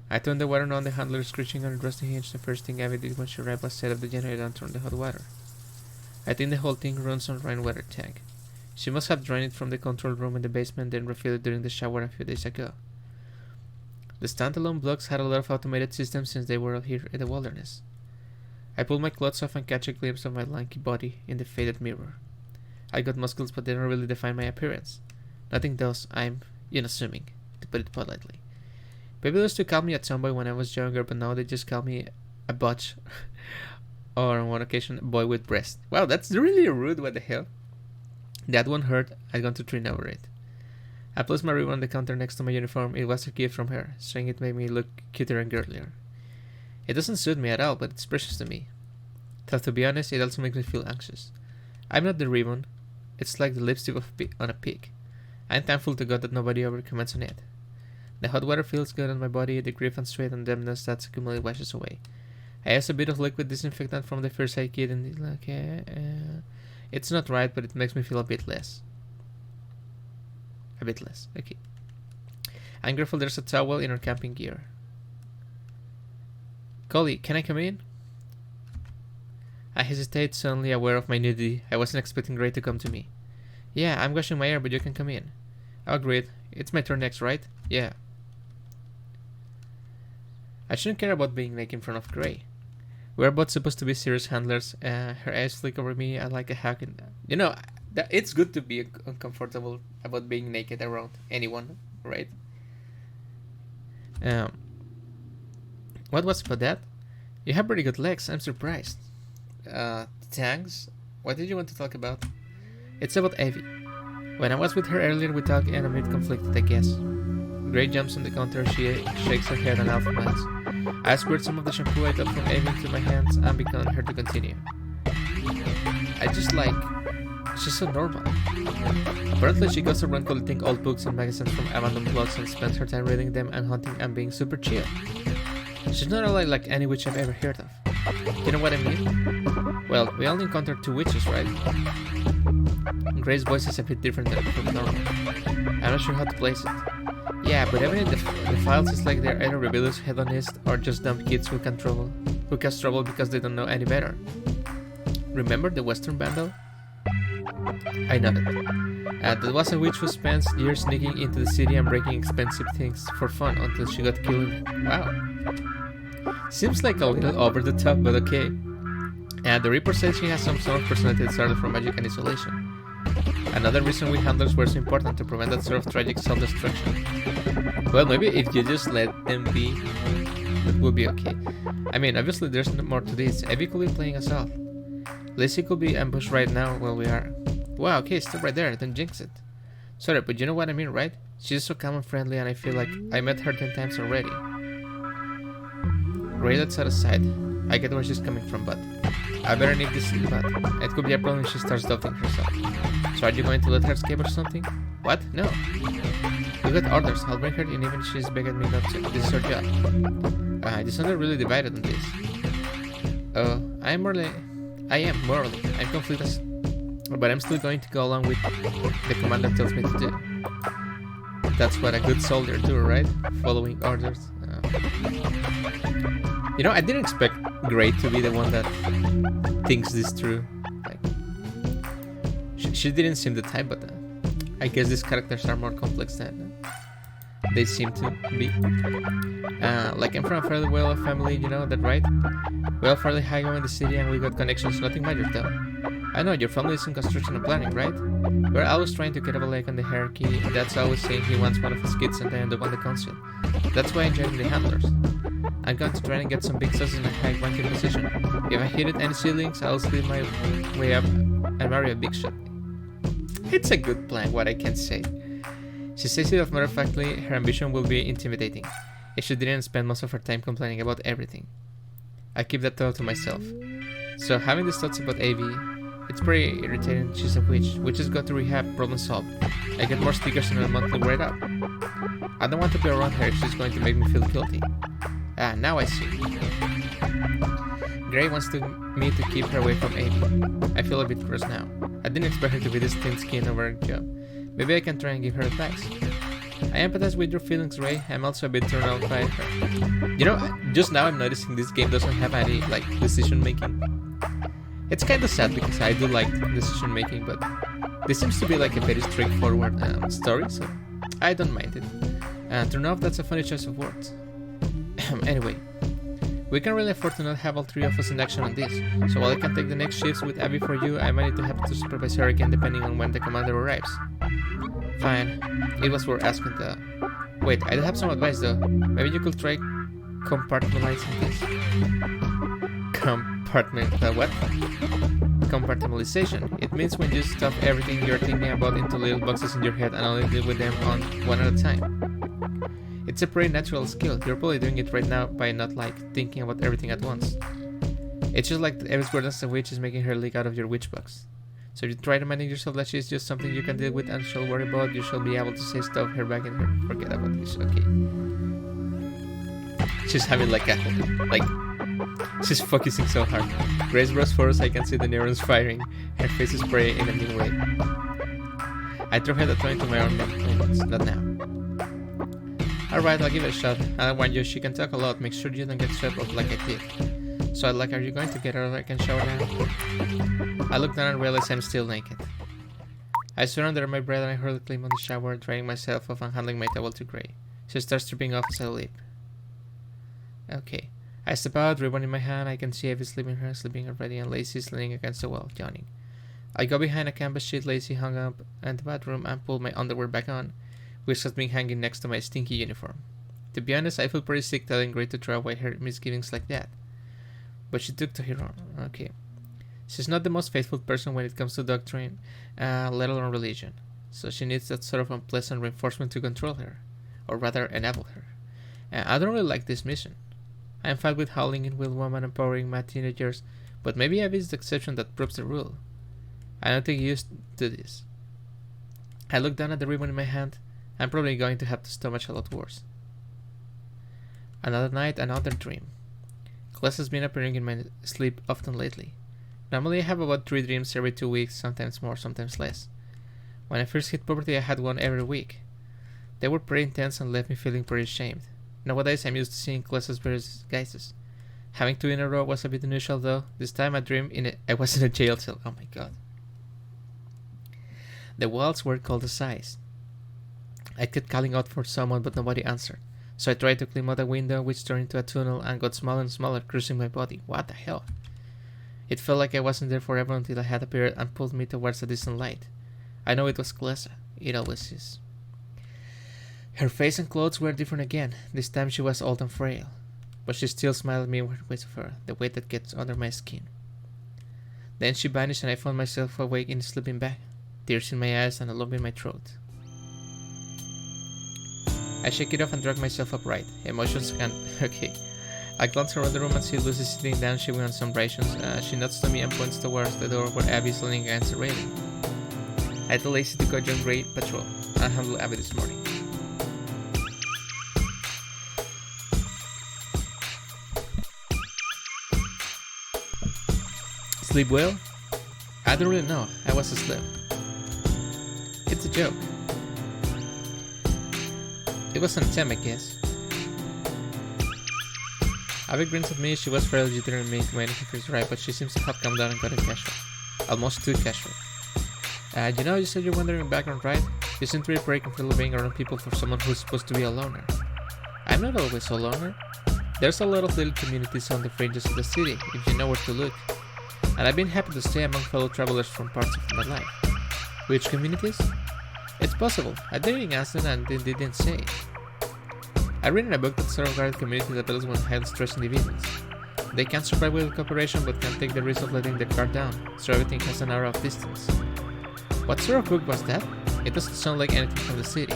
I turned the water on, the handler screeching on the rusty hinge. The first thing Abby did when she arrived was set up the generator and turn the hot water. I think the whole thing runs on rainwater tank. She must have drained it from the control room in the basement, then refilled it during the shower a few days ago. The standalone blocks had a lot of automated systems since they were all here in the wilderness. I pulled my clothes off and catch a glimpse of my lanky body in the faded mirror. I got muscles, but they don't really define my appearance. Nothing does, I'm unassuming, to put it politely. People used to call me a tomboy when I was younger, but now they just call me a butch, or on one occasion, a boy with breasts. Wow, that's really rude, what the hell? That one hurt. I'd gone to train over it. I placed my ribbon on the counter next to my uniform. It was a gift from her, saying it made me look cuter and girlier. It doesn't suit me at all, but it's precious to me. Though to be honest, it also makes me feel anxious. I'm not the ribbon. It's like the lipstick on a pig. I'm thankful to God that nobody ever comments on it. The hot water feels good on my body. The grief and sweat and dampness that's accumulated washes away. I use a bit of liquid disinfectant from the first aid kit, and it's not right, but it makes me feel a bit less. Okay. I'm grateful there's a towel in our camping gear. Collie, can I come in? I hesitate, suddenly aware of my nudity. I wasn't expecting Gray to come to me. Yeah, I'm washing my hair, but you can come in. Oh, great. It's my turn next, right? Yeah. I shouldn't care about being naked in front of Gray. We're both supposed to be serious handlers. Her eyes flick over me. I like a hug. And, it's good to be uncomfortable about being naked around anyone, right? What was about that? You have pretty good legs. I'm surprised. Thanks. What did you want to talk about? It's about Evie. When I was with her earlier, we talked and a bit conflicted, I guess. Gray jumps on the counter. She shakes her head and half smiles. I squirt some of the shampoo I got from Evie into my hands and beckoned her to continue. She's so normal. Apparently she goes around collecting old books and magazines from abandoned plots and spends her time reading them and hunting and being super chill. She's not like any witch I've ever heard of. You know what I mean? Well, we only encountered 2 witches, right? Gray's voice is a bit different from normal. I'm not sure how to place it. Yeah, but even in the files it's like they're either rebellious hedonists or just dumb kids who cause trouble because they don't know any better. Remember the Western Vandal? I nodded. That was a witch who spent years sneaking into the city and breaking expensive things for fun until she got killed. Wow. Seems like a little over the top, but okay. The Reaper says she has some sort of personality that started from magic and isolation. Another reason we handlers were so important to prevent that sort of tragic self-destruction. Well, maybe if you just let them be, that would be okay. I mean, obviously there's more to this. Evie could be playing us off. Lacey could be ambushed right now while we are... Wow, okay, stop right there, don't jinx it. Sorry, but you know what I mean, right? She's so calm and friendly and I feel like I met her 10 times already. Gray, let's set aside. I get where she's coming from, but I better nip this in the bud. It could be a problem if she starts doubting herself. So are you going to let her escape or something? What? No. You got orders. I'll bring her in even if she's begging me not to. This is her job. This one really divided on this. I am morally. I'm conflicted, but I'm still going to go along with the commander tells me to do. That's what a good soldier do, right? Following orders. I didn't expect Gray to be the one that thinks this through. Like, she didn't seem the type, but I guess these characters are more complex than they seem to be. Like I'm from a fairly well-off family, you know that, right? We all fairly high in the city and we got connections, nothing major though. I know, your family is in construction and planning, right? We're always trying to get up a leg on the hierarchy. Dad's always saying he wants one of his kids and they end up on the council. That's why I'm joining the handlers. I'm going to try and get some big sauces in a high-ranking position. If I hit any ceilings, I'll slip my way up and marry a big shot. It's a good plan, what I can say. She says it of matter-of-factly, her ambition will be intimidating, if she didn't spend most of her time complaining about everything. I keep that thought to myself. So having these thoughts about Evie, it's pretty irritating. She's a witch. Witches go to rehab, problem solved. I get more stickers in a monthly write-up. I don't want to be around her if she's going to make me feel guilty. Now I see. Gray wants me to keep her away from Amy. I feel a bit gross now. I didn't expect her to be this thin-skinned over her job. Maybe I can try and give her advice. I empathize with your feelings, Ray. I'm also a bit turned off by her. You know, just now I'm noticing this game doesn't have any, like, decision making. It's kinda sad because I do like decision making, but this seems to be like a very straightforward story, so I don't mind it. Turn off, that's a funny choice of words. Anyway, we can really afford to not have all three of us in action on this, so while I can take the next shifts with Abby for you, I might need to have to supervise her again depending on when the commander arrives. Fine, it was worth asking though. Wait, I do have some advice though. Maybe you could try compartmentalizing this. What? Compartmentalization. It means when you stuff everything you're thinking about into little boxes in your head and only deal with them on one at a time. It's a pretty natural skill. You're probably doing it right now by not like thinking about everything at once. It's just like Eva's word as a witch is making her leak out of your witch box. So you try to manage yourself that she's just something you can deal with and she'll worry about. You shall be able to say stuff her back in her. Forget about this, okay. She's having like a she's focusing so hard. Grace bros forward, I can see the neurons firing. Her face is gray in a new way. I throw her the toy into my own moments, not now. Alright, I'll give it a shot. And I warn you, she can talk a lot. Make sure you don't get swept up like I did. So are you going to get her I can shower now? I look down and realize I'm still naked. I swear under my breath and I hurriedly climb on the shower, drying myself off and handing my towel to Gray. She starts stripping off as I leap. Okay. I step out, ribbon in my hand. I can see Evie sleeping already, and Lacey's leaning against the wall, yawning. I go behind a canvas sheet Lacey hung up in the bathroom and pull my underwear back on, which has been hanging next to my stinky uniform. To be honest, I feel pretty sick telling Gray to throw away her misgivings like that. But she took to her own. Okay. She's not the most faithful person when it comes to doctrine, let alone religion. So she needs that sort of unpleasant reinforcement to control her. Or rather, enable her. I don't really like this mission. I'm fine with howling in with woman empowering my teenagers, but maybe Abby is the exception that proves the rule. I don't think used to this. I look down at the ribbon in my hand. I'm probably going to have to stomach a lot worse. Another night, another dream. Class has been appearing in my sleep often lately. Normally I have about 3 dreams every 2 weeks, sometimes more, sometimes less. When I first hit puberty I had one every week. They were pretty intense and left me feeling pretty ashamed. Nowadays I'm used to seeing classes various guises. Having 2 in a row was a bit unusual though. This time I dreamed I was in a jail cell. Oh my god. The walls were cold as ice. I kept calling out for someone but nobody answered. So I tried to climb out a window which turned into a tunnel and got smaller and smaller, cruising my body. What the hell? It felt like I wasn't there forever until I had appeared and pulled me towards a distant light. I know it was Klessa. It always is. Her face and clothes were different again. This time she was old and frail. But she still smiled at me with her, the weight that gets under my skin. Then she vanished and I found myself awake in a sleeping bag. Tears in my eyes and a lump in my throat. I shake it off and drag myself upright. Emotions can... Okay. I glance around the room and see Lucy sitting down chewing on some rations. She nods to me and points towards the door where Abby is leaning against the railing. I tell Lacey to go join Gray patrol. I'll handle Abby this morning. Sleep well? I don't really know. I was asleep. It's a joke. It was an attempt, I guess. Abby grins at me. She was fairly jittery and me when he first arrived, but she seems to have calmed down and gotten casual. Almost too casual. You know, you said you're wandering background, right? You seem to be pretty comfortable being around people for someone who's supposed to be a loner. I'm not always a loner. There's a lot of little communities on the fringes of the city, if you know where to look. And I've been happy to stay among fellow travelers from parts of my life. Which communities? It's possible. I didn't ask them and they didn't say. I read in a book that sort of guarded community that deals with highly stressed individuals. They can survive with cooperation but can't take the risk of letting their guard down, so everything has an aura of distance. What sort of book was that? It doesn't sound like anything from the city.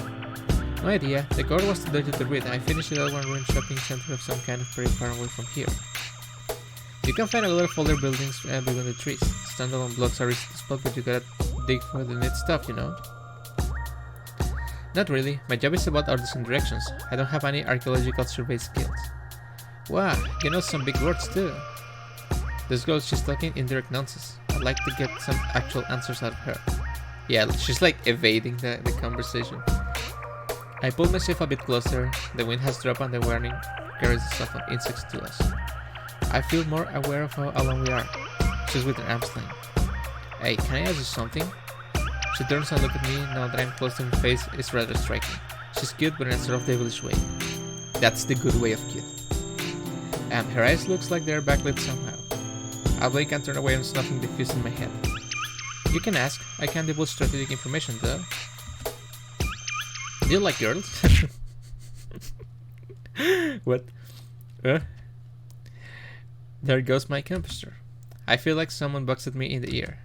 No idea. The cover was too dirty to read. I finished it at one ruined shopping center of some kind of pretty far away from here. You can find a lot of older buildings between the trees. Standalone blocks are easy to spot, but you gotta dig for the neat stuff, you know? Not really. My job is about orders and directions. I don't have any archaeological survey skills. Wow, you know some big words too. This girl, she's talking indirect nonsense. I'd like to get some actual answers out of her. Yeah, she's like evading the conversation. I pulled myself a bit closer. The wind has dropped and the warning carries the stuff of insects to us. I feel more aware of how alone we are. She's within arm's length. Hey, can I ask you something? She turns and looks at me. Now that I'm close to her face, it's rather striking. She's cute, but in a sort of devilish way. That's the good way of cute. And her eyes looks like they're backlit somehow. I blink and turn away and nothing diffuse in my head. You can ask. I can't divulge strategic information though. Do you like girls? What? There goes my composure. I feel like someone boxed me in the ear.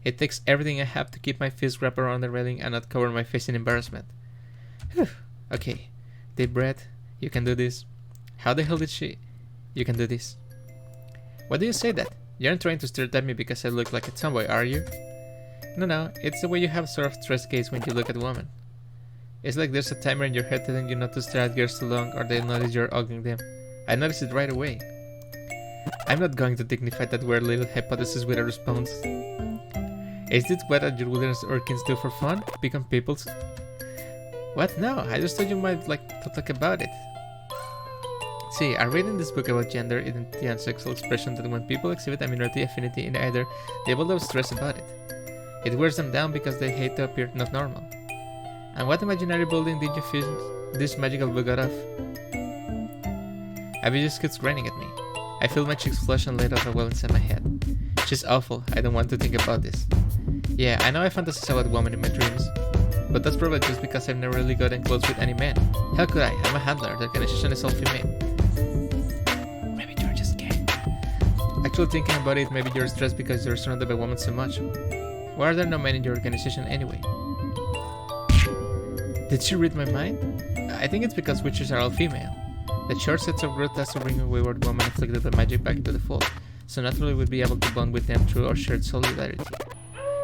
It takes everything I have to keep my fist wrapped around the railing and not cover my face in embarrassment. Whew. Okay. Deep breath. You can do this. How the hell did she? You can do this. Why do you say that? You aren't trying to stereotype me because I look like a tomboy, are you? No, it's the way you have sort of stress gaze when you look at a woman. It's like there's a timer in your head telling you not to stare at girls too long or they'll notice you're ogling them. I noticed it right away. I'm not going to dignify that weird little hypothesis with a response. Is this what your wilderness urchins do for fun? Become people's? What? No, I just thought you might like to talk about it. See, I read in this book about gender identity and sexual expression that when people exhibit a minority affinity in either, they will have stress about it. It wears them down because they hate to appear not normal. And what imaginary building did you feel this magical book out of? Abby just keeps grinning at me. I feel my cheeks flush and light up a well inside my head. She's awful. I don't want to think about this. Yeah, I know I fantasize about women in my dreams, but that's probably just because I've never really gotten close with any man. How could I? I'm a handler. The organization is all female. Maybe you're just gay. Actually thinking about it, maybe you're stressed because you're surrounded by women so much. Why are there no men in your organization anyway? Did she read my mind? I think it's because witches are all female. The short sets of growth has to bring a wayward woman afflicted by magic back into the fold, so naturally we'd be able to bond with them through our shared solidarity.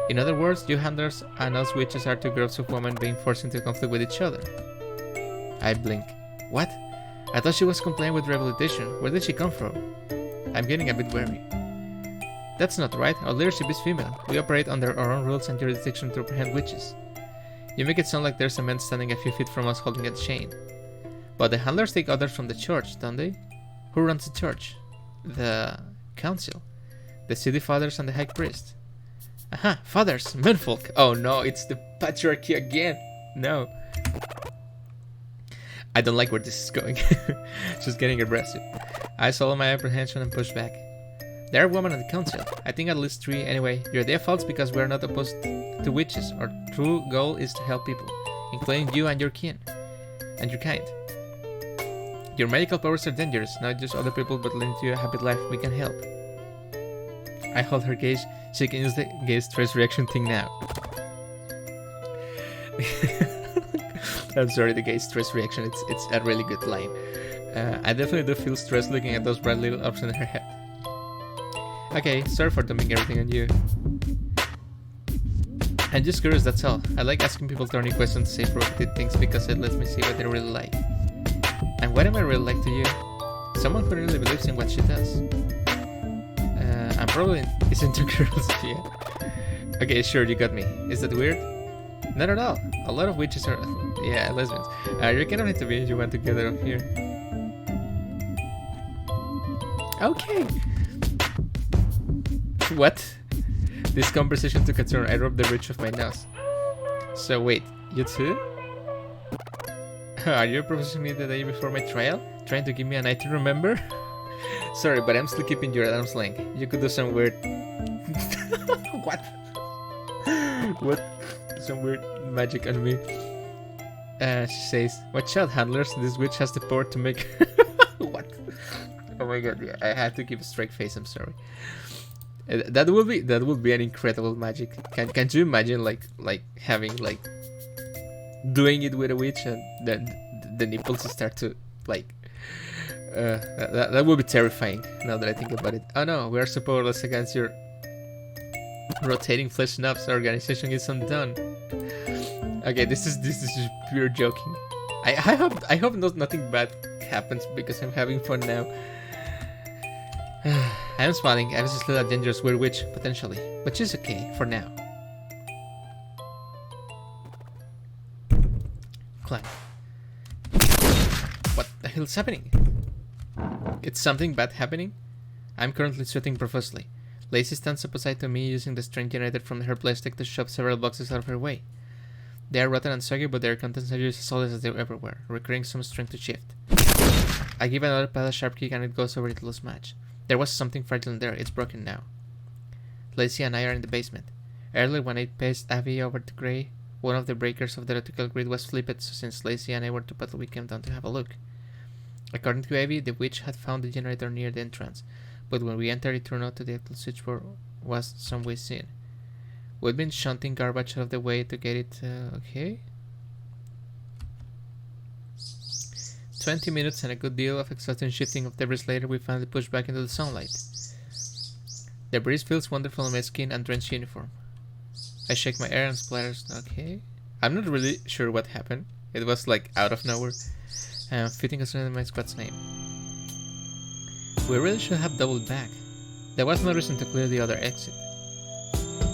In other words, you handlers and us witches are two groups of women being forced into conflict with each other. I blink. What? I thought she was complying with rehabilitation. Where did she come from? I'm getting a bit wary. That's not right. Our leadership is female. We operate under our own rules and jurisdiction to apprehend witches. You make it sound like there's a man standing a few feet from us holding a chain. But the handlers take orders from the church, don't they? Who runs the church? The council. The city fathers and the high priest. Aha, fathers, menfolk. Oh no, it's the patriarchy again. No. I don't like where this is going. She's getting aggressive. I swallow my apprehension and push back. There are women on the council. I think at least 3 anyway. Your idea fails because we are not opposed to witches. Our true goal is to help people, including you and your kin. And your kind. Your magical powers are dangerous, not just other people but leading to a happy life. We can help. I hold her gaze. She can use the gaze stress reaction thing now. I'm sorry, the gaze stress reaction, it's a really good line. I definitely do feel stressed looking at those bright little orbs in her head. Okay, sorry for dumping everything on you. I'm just curious, that's all. I like asking people thorny questions to say provocative things because it lets me see what they really like. And what am I really like to you? Someone who really believes in what she does. I'm probably is into girls, yeah. Okay, sure, you got me. Is that weird? Not at all. A lot of witches are, yeah, lesbians. You're kind of into me if you want to get out of here. Okay. What? This conversation took a turn. I rubbed the bridge of my nose. So wait, you too? Are you proposing me the day before my trial? Trying to give me a night to remember? Sorry, but I'm still keeping your arm's length. You could do some weird... What? What? Some weird magic on me. She says, watch out, handlers. This witch has the power to make... What? Oh my god, yeah, I had to keep a straight face, I'm sorry. That would be an incredible magic. Can you imagine like having like doing it with a witch and then the nipples start to like that would be terrifying now that I think about it. Oh no, we are so powerless against your rotating flesh knobs. Our organization is undone. Okay, this is just pure joking. I hope nothing bad happens because I'm having fun now. I am smiling. I was still a dangerous weird witch, potentially. But she's okay, for now. Climb. What the hell is happening? It's something bad happening? I'm currently sweating profusely. Lacey stands opposite to me using the strength generated from her plastic to shove several boxes out of her way. They are rotten and soggy, but their contents are just as solid as they ever were, requiring some strength to shift. I give another pad a sharp kick and it goes over to lose match. There was something fragile there, it's broken now. Lacey and I are in the basement. Earlier when I paced Abby over to Grey, one of the breakers of the electrical grid was flipped, so since Lacey and I were to battle we came down to have a look. According to Abby, the witch had found the generator near the entrance, but when we entered it turned out that the actual switchboard was some way seen. We'd been shunting garbage out of the way to get it, okay? 20 minutes and a good deal of exhausting shifting of debris later, we finally pushed back into the sunlight. The breeze feels wonderful on my skin and drenched uniform. I shake my hair and splatters, okay? I'm not really sure what happened. It was like out of nowhere. Fitting as my squad's name. We really should have doubled back. There was no reason to clear the other exit.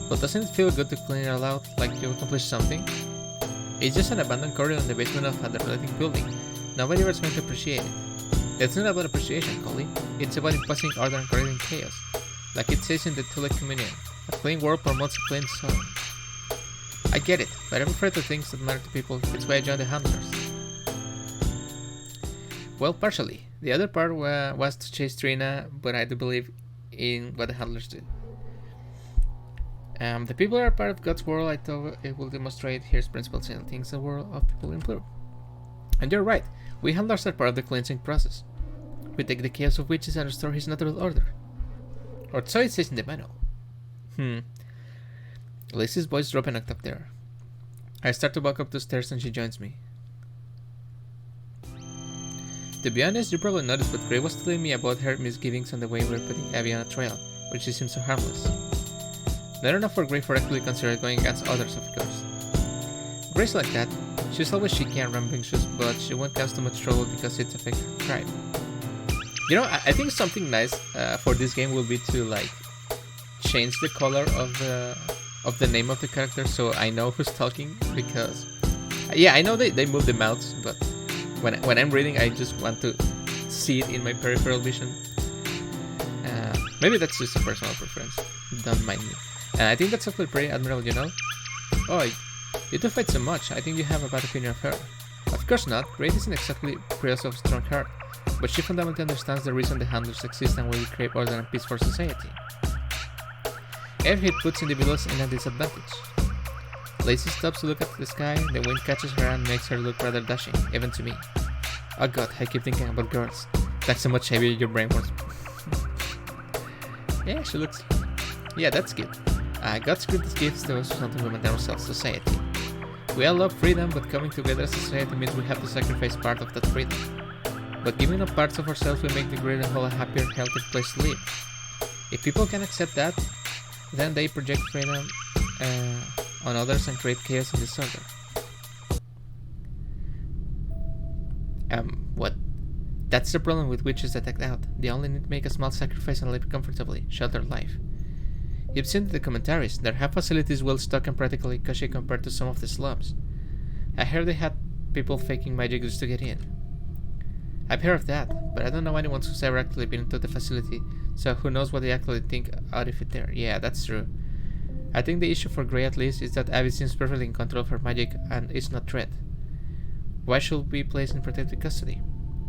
But doesn't it feel good to clean it all out, like you accomplished something? It's just an abandoned corridor in the basement of a derelict building. Nobody ever is going to appreciate it. It's not about appreciation, Collie. It's about imposing order and creating chaos. Like it says in the Telecommunion, a clean world promotes a clean soul. I get it, but I'm afraid of things that matter to people. It's why I joined the Handlers. Well, partially. The other part was to chase Trina, but I do believe in what the Handlers do. The people are part of God's world. I thought it will demonstrate His principles and things the world of people improve. And you're right, we Handlers are part of the cleansing process. We take the chaos of witches and restore His natural order. Or so it says in the manual. Lacey's voice dropped an octave there. I start to walk up the stairs and she joins me. To be honest, you probably noticed, but Grey was telling me about her misgivings on the way we were putting Abby on a trail, which she seems so harmless. Not enough for Grey for actually consider going against others, of course. Grey's like that. She's always cheeky and rambunctious, but she won't cause too much trouble because it's affects her tribe. You know, I think something nice for this game will be to like change the color of the name of the character so I know who's talking, because yeah, I know they move the mouths, but when I'm reading I just want to see it in my peripheral vision. Maybe that's just a personal preference, don't mind me. I think that's actually pretty admirable, you know? Oh, you two fight so much, I think you have a bad opinion of her. Of course not, Grace isn't exactly Prius of strong heart, but she fundamentally understands the reason the Handlers exist and will create order and peace for society. Every hit puts individuals in a disadvantage. Lacey stops to look at the sky, the wind catches her and makes her look rather dashing, even to me. Oh god, I keep thinking about girls. That's how much heavier your brain was. Yeah, she looks... Yeah, that's good. God's greatest gifts to us something women ourselves, society. We all love freedom, but coming together as a society means we have to sacrifice part of that freedom. But giving up parts of ourselves will make the greater whole a happier, healthier place to live. If people can accept that, then they project freedom on others and create chaos and disorder. What? That's the problem with witches that act out. They only need to make a small sacrifice and live comfortably, sheltered life. You've seen the commentaries. Their half facilities well stocked and practically cushy compared to some of the slums. I heard they had people faking magic just to get in. I've heard of that, but I don't know anyone who's ever actually been into the facility, so who knows what they actually think out of it there. Yeah, that's true. I think the issue for Grey at least is that Abby seems perfectly in control of her magic and is not threat. Why should we place in protective custody?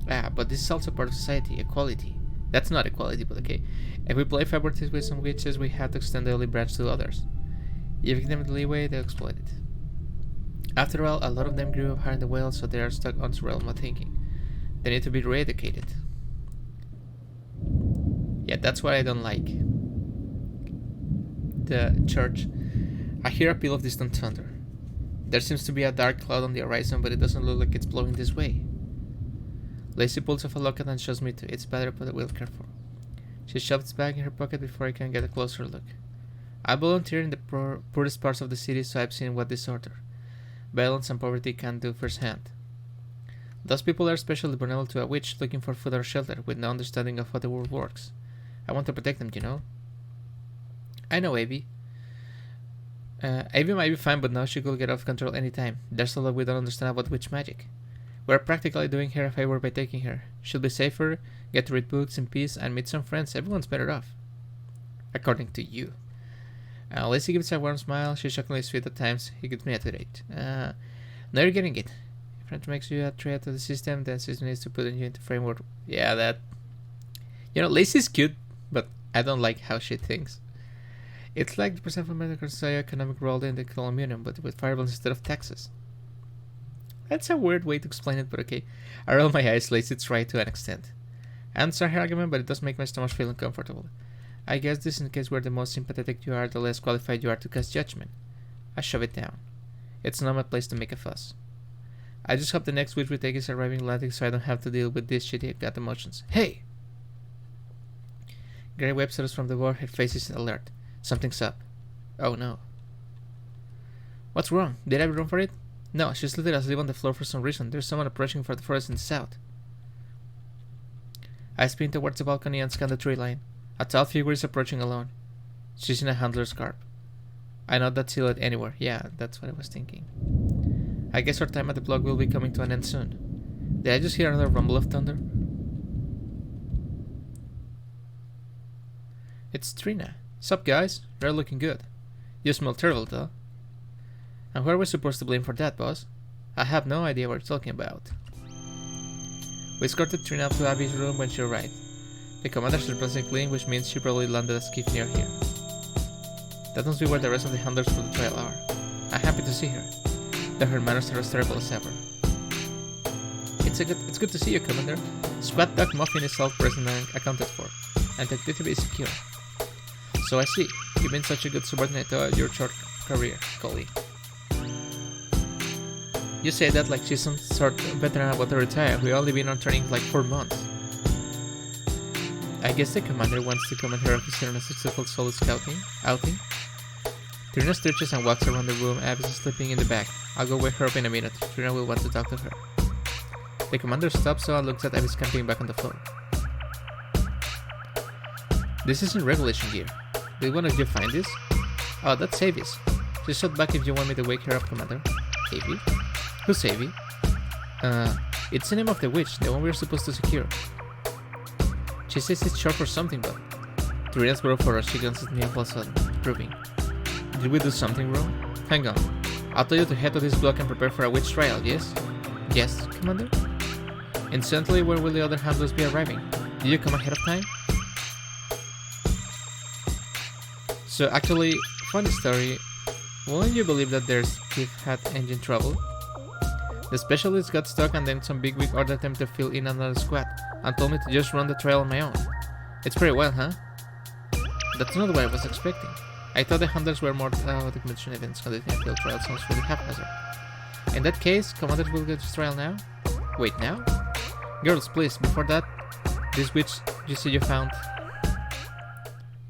But this is also part of society, equality. That's not equality, but okay. If we play favoritism with some witches, we have to extend the olive branch to others. If you give them the leeway, they exploit it. After all, a lot of them grew up high in the world, so they are stuck on this realm of thinking. They need to be re-educated. Yeah, that's what I don't like. The church. I hear a peal of distant thunder. There seems to be a dark cloud on the horizon, but it doesn't look like it's blowing this way. Lacey pulls off a locket and shows me to its battery, but I will careful. She shoves its bag in her pocket before I can get a closer look. I volunteer in the poorest parts of the city, so I've seen what disorder, violence and poverty can do firsthand. Those people are especially vulnerable to a witch looking for food or shelter with no understanding of how the world works. I want to protect them, you know? I know, Abby. Abby might be fine, but now she could get off control anytime. There's a lot we don't understand about witch magic. We're practically doing her a favor by taking her. She'll be safer, get to read books in peace, and meet some friends. Everyone's better off. According to you. Lacey gives a warm smile. She's shockingly sweet at times. He gives me a tolerate. Now you're getting it. If friend makes you a threat to the system, then system needs to put you into framework. Yeah, that... You know, Lacey's cute, but I don't like how she thinks. It's like the percent of medical socioeconomic role in the colonium, but with fireballs instead of taxes. That's a weird way to explain it, but okay. I roll my eyes. Lacey's right to an extent. I understand her argument, but it does make my stomach feel uncomfortable. I guess this is in case where the more sympathetic you are, the less qualified you are to cast judgment. I shove it down. It's not my place to make a fuss. I just hope the next witch we take is arriving landing so I don't have to deal with this shitty gut emotions. Hey! Grey Webb settles from the board, her face is alert. Something's up. Oh no. What's wrong? Did I run for it? No, she's literally asleep on the floor for some reason. There's someone approaching from the forest in the south. I sprint towards the balcony and scan the tree line. A tall figure is approaching alone. She's in a handler's garb. I know that silhouette anywhere. Yeah, that's what I was thinking. I guess our time at the block will be coming to an end soon. Did I just hear another rumble of thunder? It's Trina. Sup, guys? You're looking good. You smell terrible, though. And who are we supposed to blame for that, boss? I have no idea what you're talking about. We escorted Trina up to Abby's room when she arrived. The commander surprisingly clean, which means she probably landed a skiff near here. That must be where the rest of the handlers for the trial are. I'm happy to see her, though her manners are as terrible as ever. It's good to see you, Commander. Squat Duck Muffin is self-present and accounted for, and the database is secure. So I see, you've been such a good subordinate throughout your short career, colleague. You say that like she's some sort of veteran about to retire. We've only been on training like 4 months. I guess the commander wants to commend her officer on a successful solo scouting outing. Trina stretches and walks around the room. Abby is sleeping in the back. I'll go wake her up in a minute. Trina will want to talk to her. The commander stops so and looks at Abby camping back on the floor. This isn't regulation gear. Did one of you find this? Oh, that's Avy's. Just shut back if you want me to wake her up, Commander. Avy? Who's Avy? It's the name of the witch, the one we're supposed to secure. She says it's short for something, but... Trina's broke for us. She glances at me all of a sudden, proving. Did we do something wrong? Hang on. I'll tell you to head to this block and prepare for a witch trial, yes? Yes, Commander? Incidentally, where will the other handlers be arriving? Did you come ahead of time? So actually, funny story, wouldn't you believe that their skiff had engine trouble? The specialist got stuck and then some bigwig ordered them to fill in another squad and told me to just run the trial on my own. It's pretty well, huh? That's not what I was expecting. I thought the handlers were more the competition events, conducting a field trial sounds really haphazard. In that case, commanders will get this trial now? Wait, now? Girls, please, before that, this witch you see you found,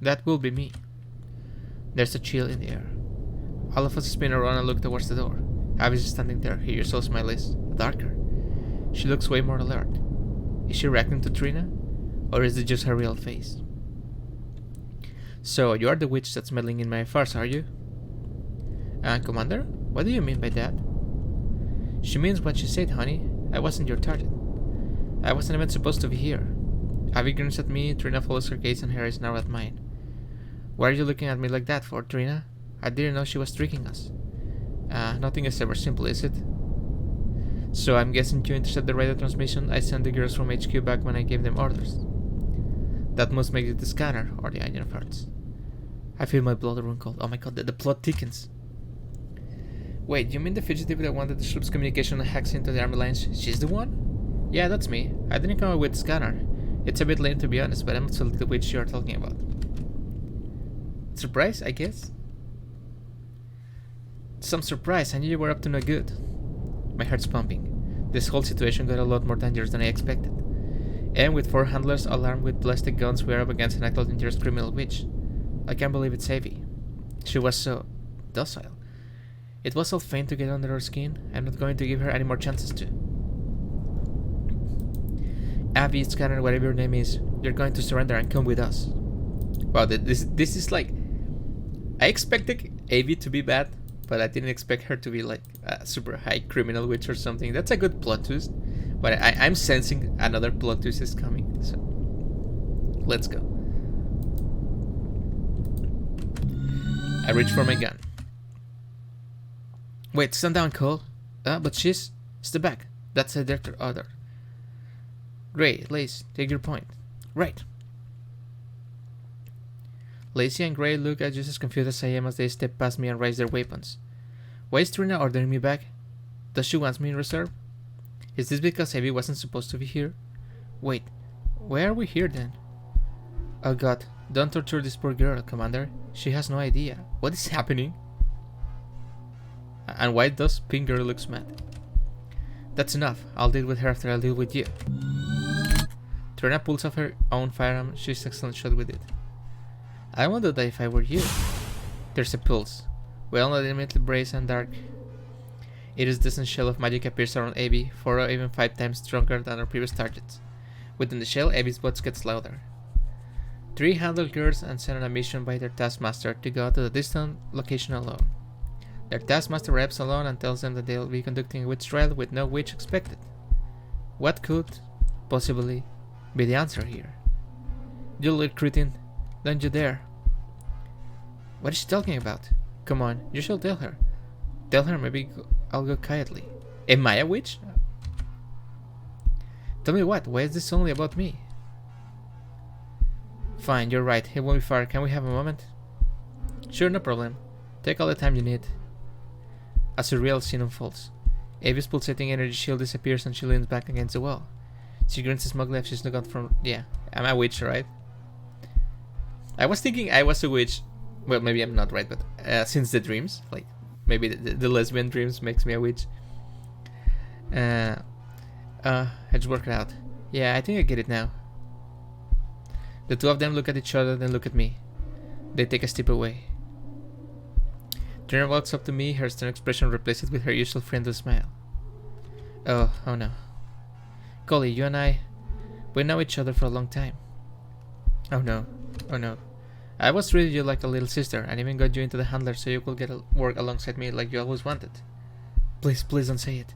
that will be me. There's a chill in the air. All of us spin around and look towards the door. Abby's standing there, her ears so smiley, darker. She looks way more alert. Is she reacting to Trina? Or is it just her real face? So, you are the witch that's meddling in my affairs, are you? Commander? What do you mean by that? She means what she said, honey. I wasn't your target. I wasn't even supposed to be here. Abby grins at me, Trina follows her gaze and her eyes narrow at mine. Why are you looking at me like that for, Trina? I didn't know she was tricking us. Nothing is ever simple, is it? So I'm guessing you intercept the radio transmission I sent the girls from HQ back when I gave them orders. That must make it the scanner, or the engine of hearts. I feel my blood run cold. Oh my god, the plot thickens. Wait, you mean the fugitive that wanted the ship's communication hacks into the army lines? She's the one? Yeah, that's me. I didn't come up with the scanner. It's a bit lame to be honest, but I'm absolutely the witch you're talking about. Surprise, I guess? Some surprise, I knew you were up to no good. My heart's pumping. This whole situation got a lot more dangerous than I expected. And with 4 handlers all armed with plastic guns, we are up against an actual dangerous criminal witch. I can't believe it's Avy. She was so docile. It was all fine to get under her skin. I'm not going to give her any more chances to. Abby, Scanner, whatever your name is, you're going to surrender and come with us. Wow, this is like... I expected Avi to be bad, but I didn't expect her to be like a super high criminal witch or something. That's a good plot twist. But I'm sensing another plot twist is coming. So, let's go. I reach for my gun. Wait, stand down, Cole. But she's... Step back. That's a director order. Gray, Lace, take your point. Right. Lacey and Gray look at just as confused as I am as they step past me and raise their weapons. Why is Trina ordering me back? Does she want me in reserve? Is this because Abby wasn't supposed to be here? Wait, why are we here then? Oh god, don't torture this poor girl, Commander. She has no idea. What is happening? And why does Pink Girl looks mad? That's enough. I'll deal with her after I deal with you. Trina pulls off her own firearm. She's excellent shot with it. I won't do that if I were you. There's a pulse. We all legitimately brace and dark. It is decent shell of magic appears around Abby, 4 or even 5 times stronger than our previous targets. Within the shell, Abby's voice gets louder. 3 handled girls and sent on a mission by their taskmaster to go to the distant location alone. Their taskmaster arrives alone and tells them that they'll be conducting a witch trial with no witch expected. What could, possibly, be the answer here? You little cretin, don't you dare. What is she talking about? Come on, you shall tell her. Tell her, maybe I'll go quietly. Am I a witch? Tell me what, why is this only about me? Fine, you're right, it won't be far. Can we have a moment? Sure, no problem. Take all the time you need. A surreal scene unfolds. Abby's pulsating energy shield disappears and she leans back against the wall. She grins smugly as she's looking from... Yeah, I'm a witch, right? I was thinking I was a witch. Well, maybe I'm not right, but since the dreams. Like, maybe the lesbian dreams makes me a witch. I just worked it out. Yeah, I think I get it now. The two of them look at each other, then look at me. They take a step away. Trina walks up to me, her stern expression replaces with her usual friendly smile. Oh no. Collie, you and I, we know each other for a long time. Oh no. I was treating you like a little sister and even got you into the handler so you could get work alongside me like you always wanted. Please don't say it.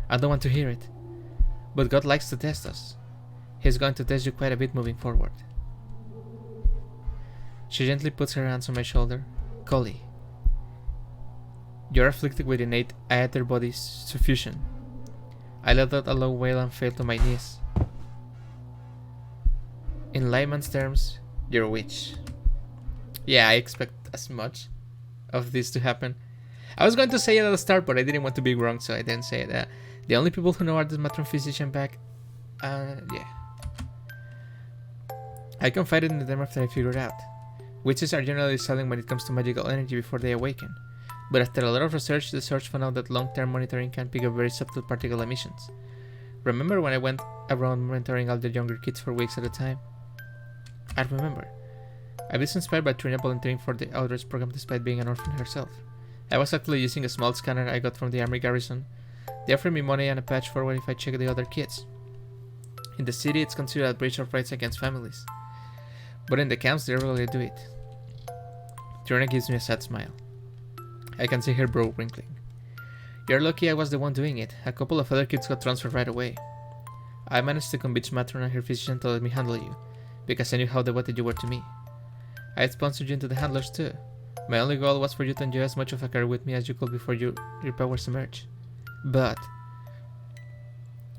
I don't want to hear it. But God likes to test us. He's going to test you quite a bit moving forward. She gently puts her hands on my shoulder. Collie, you're afflicted with innate aether body suffusion. I let out a low wail and fell to my knees. In layman's terms, you're a witch. Yeah, I expect as much of this to happen. I was going to say it at the start, but I didn't want to be wrong, so I didn't say it. The only people who know are the matron physician back. Yeah. I confided in them after I figured out. Witches are generally silent when it comes to magical energy before they awaken. But after a lot of research, the search found out that long-term monitoring can pick up very subtle particle emissions. Remember when I went around monitoring all the younger kids for weeks at a time? I remember. I was inspired by Trina volunteering for the Outreach program despite being an orphan herself. I was actually using a small scanner I got from the army garrison. They offered me money and a patch forward if I checked the other kids. In the city, it's considered a breach of rights against families. But in the camps, they rarely do it. Trina gives me a sad smile. I can see her brow wrinkling. You're lucky I was the one doing it. A couple of other kids got transferred right away. I managed to convince Matron and her physician to let me handle you, because I knew how devoted you were to me. I had sponsored you into the handlers too. My only goal was for you to enjoy as much of a career with me as you could before your powers emerge. But...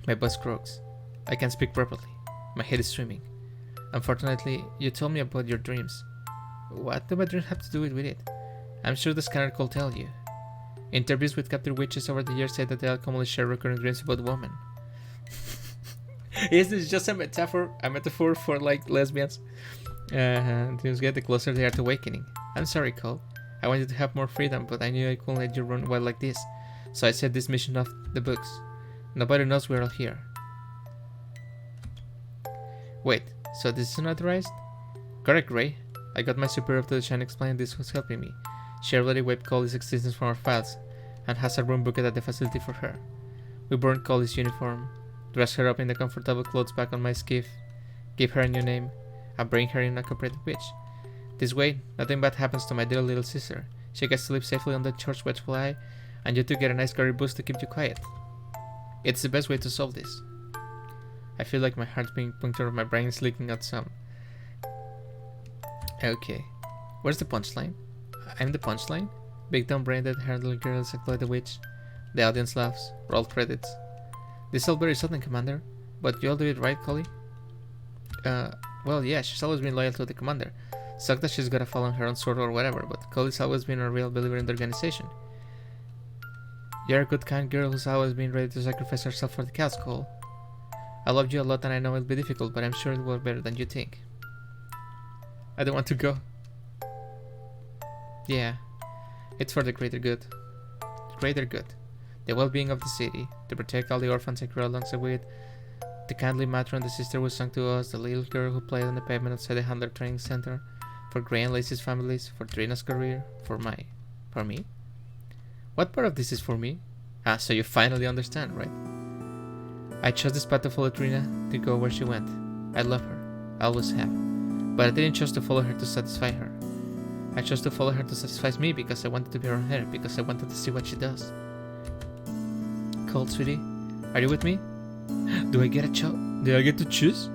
My voice croaks. I can't speak properly. My head is swimming. Unfortunately, you told me about your dreams. What do my dreams have to do with it? I'm sure the scanner could tell you. Interviews with captured witches over the years say that they'll commonly share recurring dreams about women. Is this just a metaphor for like lesbians? Dreams get the closer they are to awakening. I'm sorry, Cole. I wanted to have more freedom, but I knew I couldn't let you run wild like this. So I set this mission off the books. Nobody knows we're all here. Wait, so this is unauthorized? Correct, Ray. I got my superior to the Shan explaining this was helping me. She already wiped Collie's existence from our files, and has a room booked at the facility for her. We burned Collie's uniform, dressed her up in the comfortable clothes back on my skiff, gave her a new name, and bring her in a cooperative witch. This way, nothing bad happens to my dear little sister. She gets to live safely on the church watchfly, and you two get a nice career boost to keep you quiet. It's the best way to solve this. I feel like my heart's being punctured, my brain is leaking out some. Okay. Where's the punchline? I'm the punchline? Big dumb-brained hair little girls exploit the witch. The audience laughs. Roll credits. This is all very sudden, Commander. But you all do it right, Collie? Well, yeah, she's always been loyal to the Commander. Suck that she's gotta follow her own sword or whatever, but Collie's always been a real believer in the organization. You're a good, kind girl who's always been ready to sacrifice herself for the cause, Cole. I love you a lot and I know it'll be difficult, but I'm sure it will work better than you think. I don't want to go. Yeah, it's for the greater good. Greater good. The well-being of the city, to protect all the orphans I grew alongside with, the kindly matron, the sister who sang to us, the little girl who played on the pavement outside the Handler Training Center, for Gray and Lacey's families, for Trina's career, for me? What part of this is for me? Ah, so you finally understand, right? I chose this path to follow Trina, to go where she went. I love her, I always have. But I didn't choose to follow her to satisfy her. I chose to follow her to satisfy me because I wanted to be around her, because I wanted to see what she does. Cold, sweetie, are you with me? Do I get to choose?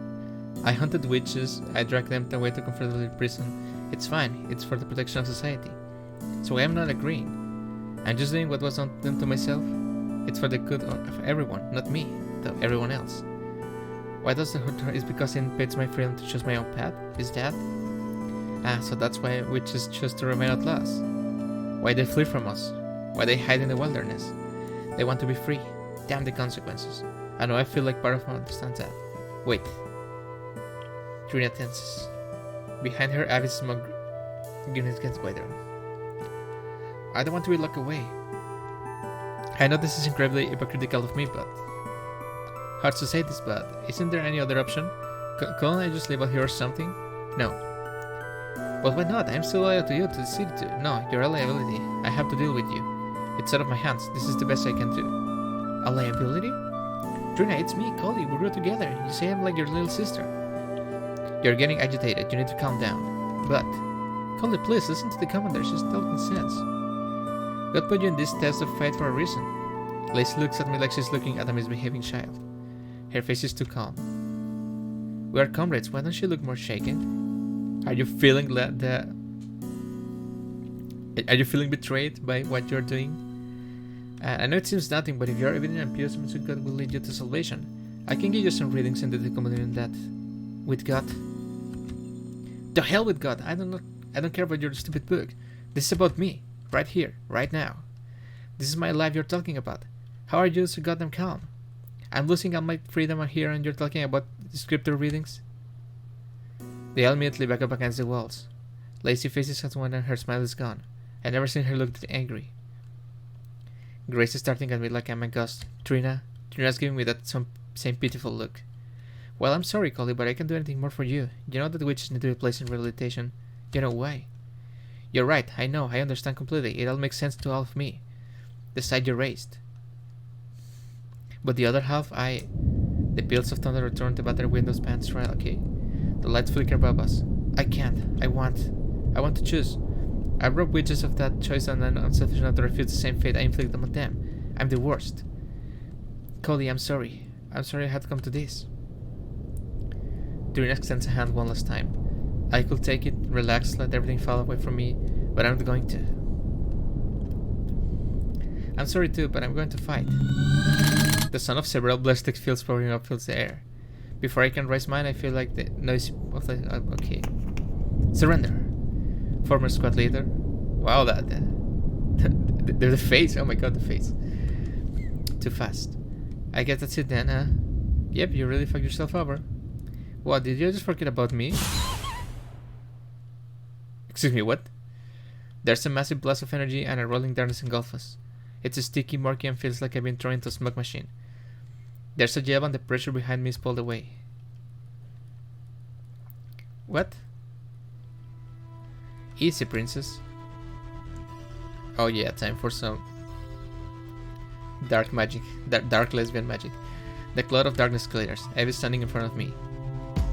I hunted witches, I dragged them away to comfortably prison. It's fine, it's for the protection of society. So I am not agreeing. I'm just doing what was done to myself. It's for the good of everyone, not me, though everyone else. Why does the hurt? Is because it impedes my freedom to choose my own path? Is that? Ah, so that's why witches choose to remain outlaws. Why they flee from us. Why they hide in the wilderness. They want to be free. Damn the consequences. I know I feel like part of me understands that. Wait. Trina tenses. Behind her, Abby's smoke unit gets wider. I don't want to be locked away. I know this is incredibly hypocritical of me, but... Hard to say this, but isn't there any other option? Can't I just live out here or something? No. Well, why not? I'm still loyal to you, to the city too. No, you're a liability. I have to deal with you. It's out of my hands. This is the best I can do. A liability? Trina, it's me, Collie. We grew together. You say I'm like your little sister. You're getting agitated. You need to calm down. But... Collie, please, listen to the commander. She's talking sense. God put you in this test of fate for a reason. Lacey looks at me like she's looking at a misbehaving child. Her face is too calm. We are comrades. Why don't you look more shaken? Are you feeling Are you feeling betrayed by what you're doing? I know it seems nothing, but if you're evident and pure, God will lead you to salvation. I can give you some readings into the communion that with God. The hell with God! I don't care about your stupid book. This is about me, right here, right now. This is my life you're talking about. How are you so goddamn calm? I'm losing all my freedom here, and you're talking about scripture readings. They all immediately back up against the walls. Lacey faces at one and her smile is gone. I've never seen her look that angry. Grace is starting at me like I'm a ghost. Trina's giving me that same pitiful look. Well, I'm sorry, Collie, but I can't do anything more for you. You know that witches need to be placed in rehabilitation. You know why? You're right, I know, I understand completely. It all makes sense to all of me. The side you raised. But the other half, The peals of thunder return to batter windows pans right, okay. The lights flicker above us. I can't. I want to choose. I robbed witches of that choice and I'm unselfish enough to refuse the same fate I inflict on them. I'm the worst. Collie, I'm sorry. I'm sorry I had to come to this. Trina extends a hand one last time. I could take it, relax, let everything fall away from me, but I'm not going to. I'm sorry too, but I'm going to fight. The sound of several ballistic fields pouring up fills the air. Before I can raise mine, I feel like the noise of the... okay. Surrender. Former squad leader. Wow, the face. Oh my god, the face. Too fast. I guess that's it then, huh? Yep, you really fucked yourself over. What, did you just forget about me? Excuse me, what? There's a massive blast of energy and a rolling darkness engulfs us. It's sticky, murky, and feels like I've been thrown into a smoke machine. There's a jab and the pressure behind me is pulled away. What? Easy, princess. Oh yeah, time for some dark magic. Dark lesbian magic. The cloud of darkness clears. Evie standing in front of me.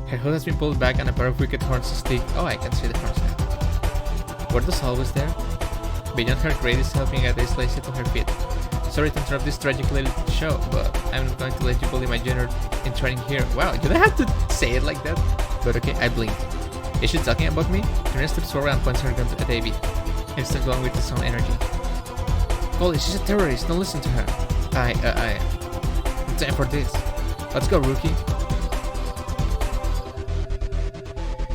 Her hood has been pulled back and a pair of wicked horns stick. Oh, I can see the horns now. Were those always there? Beyond her greatest helping a lazy to her feet. Sorry to interrupt this tragic little show, but I'm not going to let you bully my junior in training here. Wow, you don't have to say it like that. But okay, I blinked. Is she talking about me? Trina steps forward and points her gun at Davy. He's still going with his own energy. Holy, she's a terrorist, don't listen to her. Time for this. Let's go, rookie.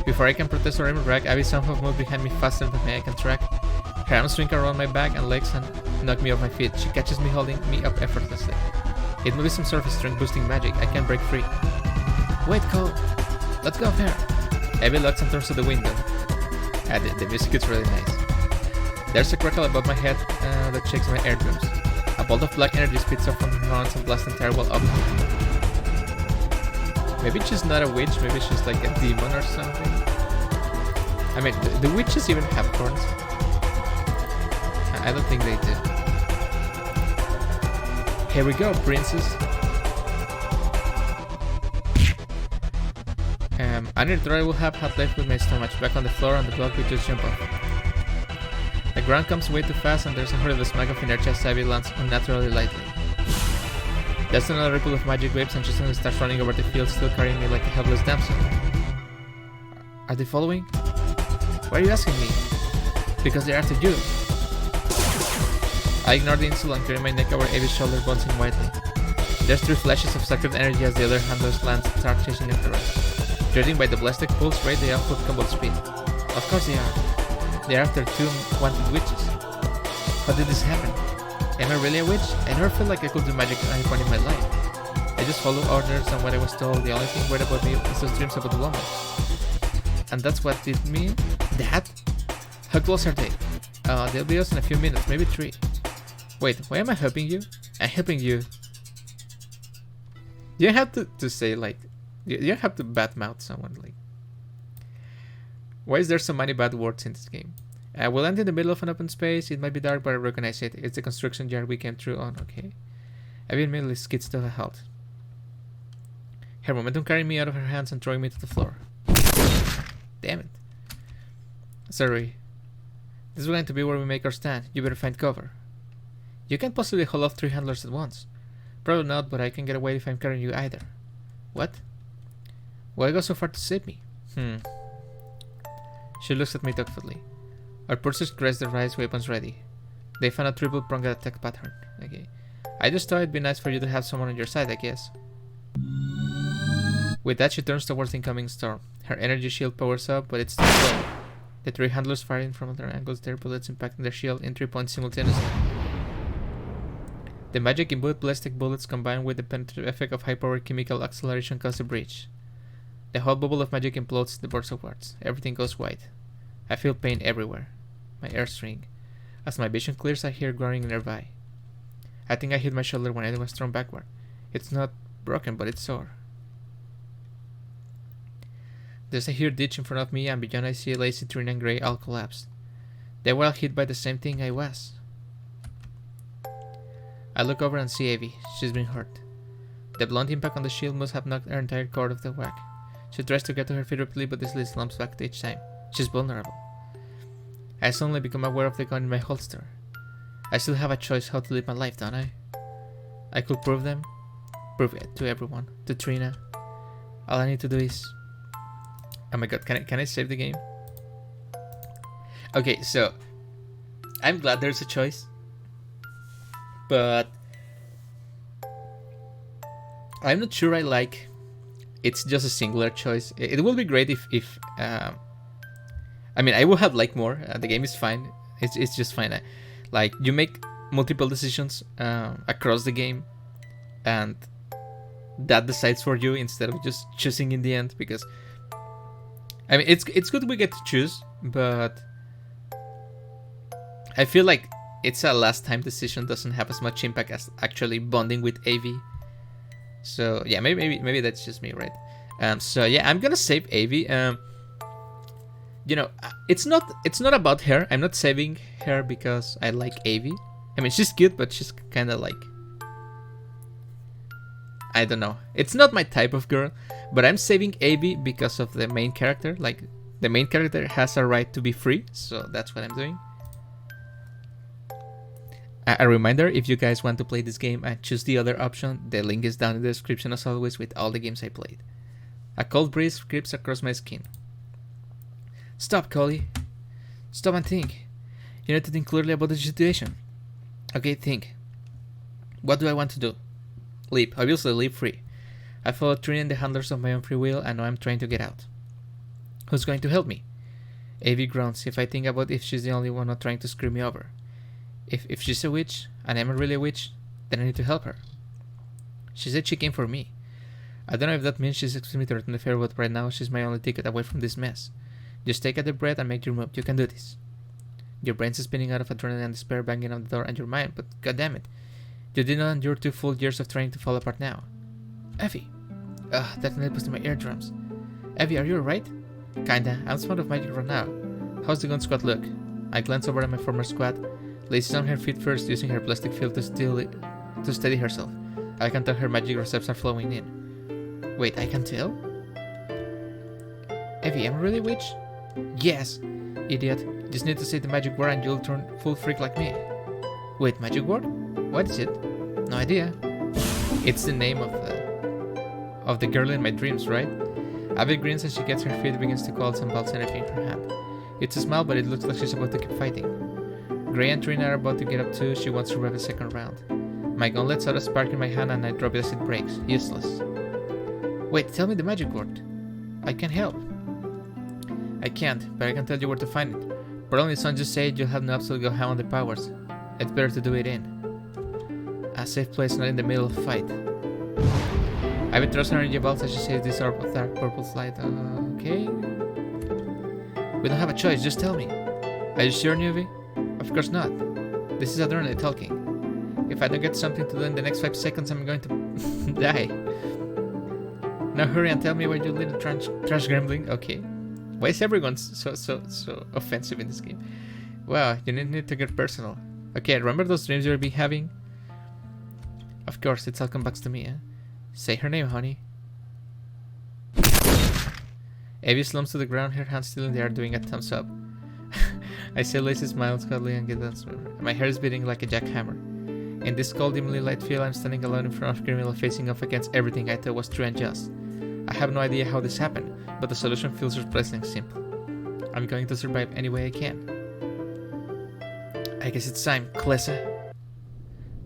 Before I can protest or even brag, Abby somehow moved behind me faster than I can track. Her arms swing around my back and legs and knock me off my feet. She catches me holding me up effortlessly. It must be some sort of strength boosting magic. I can't break free. Wait, Cole. Let's go up here. Abby locks and turns to the window. The music is really nice. There's a crackle above my head that shakes my eardrums. A bolt of black energy spits off from her horns and blasts the entire wall up. Maybe she's not a witch, maybe she's like a demon or something. I mean, the witches even have horns. I don't think they do. Here we go, princess. I nearly thought I would have had left with my stomach back on the floor and the block we just jumped off. The ground comes way too fast and there's a horrible smack of inertia as Abby lands unnaturally lightly. There's another ripple of magic waves and she suddenly starts running over the field, still carrying me like a helpless damsel. Are they following? Why are you asking me? Because they're after you. I ignore the insult and carry my neck over Abby's shoulder, bouncing widely. There's 3 flashes of sacred energy as the other handlers land start chasing after us. Judging by the ballistic pulse rate, they output combat speed. Of course they are. They're after 2 wanted witches. How did this happen? Am I really a witch? I never felt like I could do magic at any point in my life. I just follow orders and what I was told. The only thing weird about me is those dreams about the woman. And that's what did mean? That? How close are they? They'll be us in a few minutes, maybe 3. Wait, why am I helping you? I'm helping you. You don't have to say like... You don't have to badmouth someone like... Why is there so many bad words in this game? We'll land in the middle of an open space. It might be dark, but I recognize it. It's the construction yard we came through on, okay. Abby immediately skids to a halt. Her momentum carrying me out of her hands and throwing me to the floor. Damn it. Sorry. This is going to be where we make our stand. You better find cover. You can't possibly hold off 3 handlers at once. Probably not, but I can get away if I'm carrying you either. What? Why go so far to save me? She looks at me thoughtfully. Our pursuers grasp their eyes, weapons ready. They found a triple-pronged attack pattern. Okay. I just thought it'd be nice for you to have someone on your side, I guess. With that, she turns towards the incoming storm. Her energy shield powers up, but it's still slow. The 3 handlers firing from other angles, their bullets impacting their shield in 3 points simultaneously. The magic imbued ballistic bullets combined with the penetrative effect of high-powered chemical acceleration cause a breach. The whole bubble of magic implodes the burst upwards. Everything goes white. I feel pain everywhere. My ears ring. As my vision clears, I hear groaning nearby. I think I hit my shoulder when I was thrown backward. It's not broken, but it's sore. There's a huge ditch in front of me, and beyond I see Lazy, Trina, and Grey all collapsed. They were all hit by the same thing I was. I look over and see Abby. She's been hurt. The blunt impact on the shield must have knocked her entire cord off the whack. She tries to get to her feet repeatedly, but easily slumps back each time. She's vulnerable. I suddenly become aware of the gun in my holster. I still have a choice how to live my life, don't I? I could prove it to everyone, to Trina. All I need to do is... Oh my god, can I save the game? Okay, so... I'm glad there's a choice. But... I'm not sure I like... It's just a singular choice. It will be great if I mean, I would have liked more. The game is fine. It's just fine. Like, you make multiple decisions across the game, and that decides for you instead of just choosing in the end. Because I mean, it's good we get to choose, but I feel like it's a last time decision doesn't have as much impact as actually bonding with Avi. So yeah, maybe that's just me, right? So yeah, I'm gonna save Avi. You know, it's not about her. I'm not saving her because I like Avi. I mean, she's cute, but she's kind of like, I don't know. It's not my type of girl, but I'm saving Avi because of the main character. Like, The main character has a right to be free, so that's what I'm doing. A reminder, if you guys want to play this game and choose the other option, the link is down in the description as always with all the games I played. A cold breeze creeps across my skin. Stop, Collie. Stop and think. You need to think clearly about the situation. Okay, think. What do I want to do? Leave. Obviously, leave free. I followed Trini and the handlers of my own free will, and now I'm trying to get out. Who's going to help me? Avi groans if I think about if she's the only one not trying to screw me over. If she's a witch, and I'm really a witch, then I need to help her. She said she came for me. I don't know if that means she's expecting me to return the favor, but right now she's my only ticket away from this mess. Just take a deep breath and make your move. You can do this. Your brain's spinning out of adrenaline and despair, banging on the door and your mind, but goddammit, you did not endure 2 full years of training to fall apart now. Effie. Ugh, that nail was in my eardrums. Effie, are you alright? Kinda. I'm out of magic right now. How's the gun squad look? I glance over at my former squad. Laces on her feet first, using her plastic field to steady herself. I can tell her magic recepts are flowing in. Wait, I can tell? Effie, am I really a witch? Yes! Idiot. Just need to say the magic word and you'll turn full freak like me. Wait, magic word? What is it? No idea. It's the name of the girl in my dreams, right? Abby grins as she gets her feet and begins to call some balls energy in her hand. It's a smile, but it looks like she's about to keep fighting. Gray and Trina are about to get up too. She wants to rev a second round. My gun lets out a spark in my hand and I drop it as it breaks. Useless. Wait, tell me the magic word. I can help. I can't, but I can tell you where to find it. But only son just said you'll have no absolute go ham on the powers. It's better to do it in a safe place, not in the middle of a fight. I've throws her energy balls as she says this orb of dark purple light. Okay. We don't have a choice, just tell me. Are you sure, Newbie? Of course not. This is adrenaline talking. If I don't get something to do in the next 5 seconds, I'm going to die. Now hurry and tell me where you little trash gremlin. Okay. Why is everyone so offensive in this game? Wow, you need to get personal. Okay, remember those dreams you'll be having? Of course, it's all come back to me, eh? Say her name, honey. Evie slumps to the ground, her hands still in the air, doing a thumbs up. I see Lacey smiles cuddly and get that swimmer. My hair is beating like a jackhammer. In this cold, dimly light field, I'm standing alone in front of criminal, facing off against everything I thought was true and just. I have no idea how this happened, but the solution feels surprisingly simple. I'm going to survive any way I can. I guess it's time, Klessa.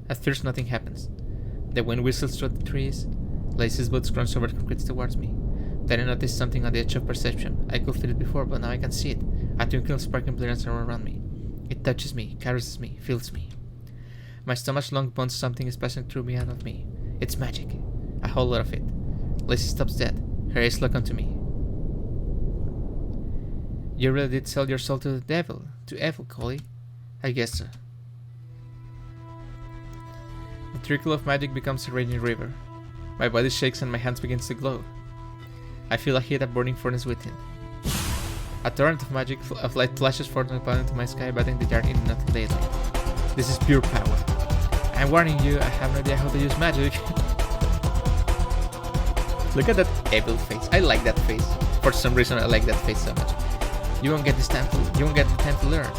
At first, nothing happens. The wind whistles through the trees. Lacey's boots crunch over concrete towards me. Then I notice something on the edge of perception. I could feel it before, but now I can see it. A twinkle sparkling brilliance around me. It touches me, caresses me, fills me. My stomach's long bones, something is passing through me and of me. It's magic. A whole lot of it. Lacey stops dead. Her eyes look onto me. You really did sell your soul to the devil. To evil, Collie. I guess so. The trickle of magic becomes a raging river. My body shakes and my hands begin to glow. I feel a heat, a burning furnace within. A torrent of magic of light flashes forth and upon into my sky, batting the yard in nothing lately. This is pure power. I'm warning you, I have no idea how to use magic. Look at that evil face. I like that face. For some reason, I like that face so much. You won't get the time to learn.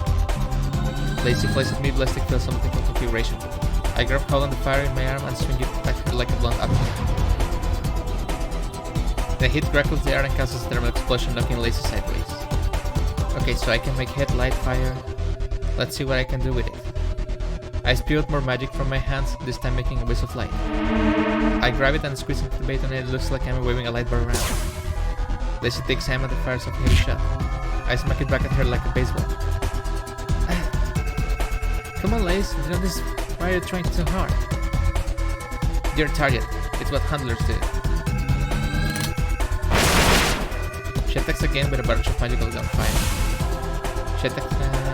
Lacey places me plastic field some multiple configuration. I grab hold on the fire in my arm and swing it at her like a blunt object. The heat crackles the air and causes a thermal explosion, knocking Lacey sideways. Okay, so I can make heat, light, fire. Let's see what I can do with it. I spew out more magic from my hands, this time making a whiz of light. I grab it and squeeze into the bait and it looks like I'm waving a light bar around. Lacey takes aim at the fires of a heavy shot. I smack it back at her like a baseball. Come on, Lace, don't this fire trying so hard. Dear target, it's what handlers do. She attacks again with a bunch of magical gunfire.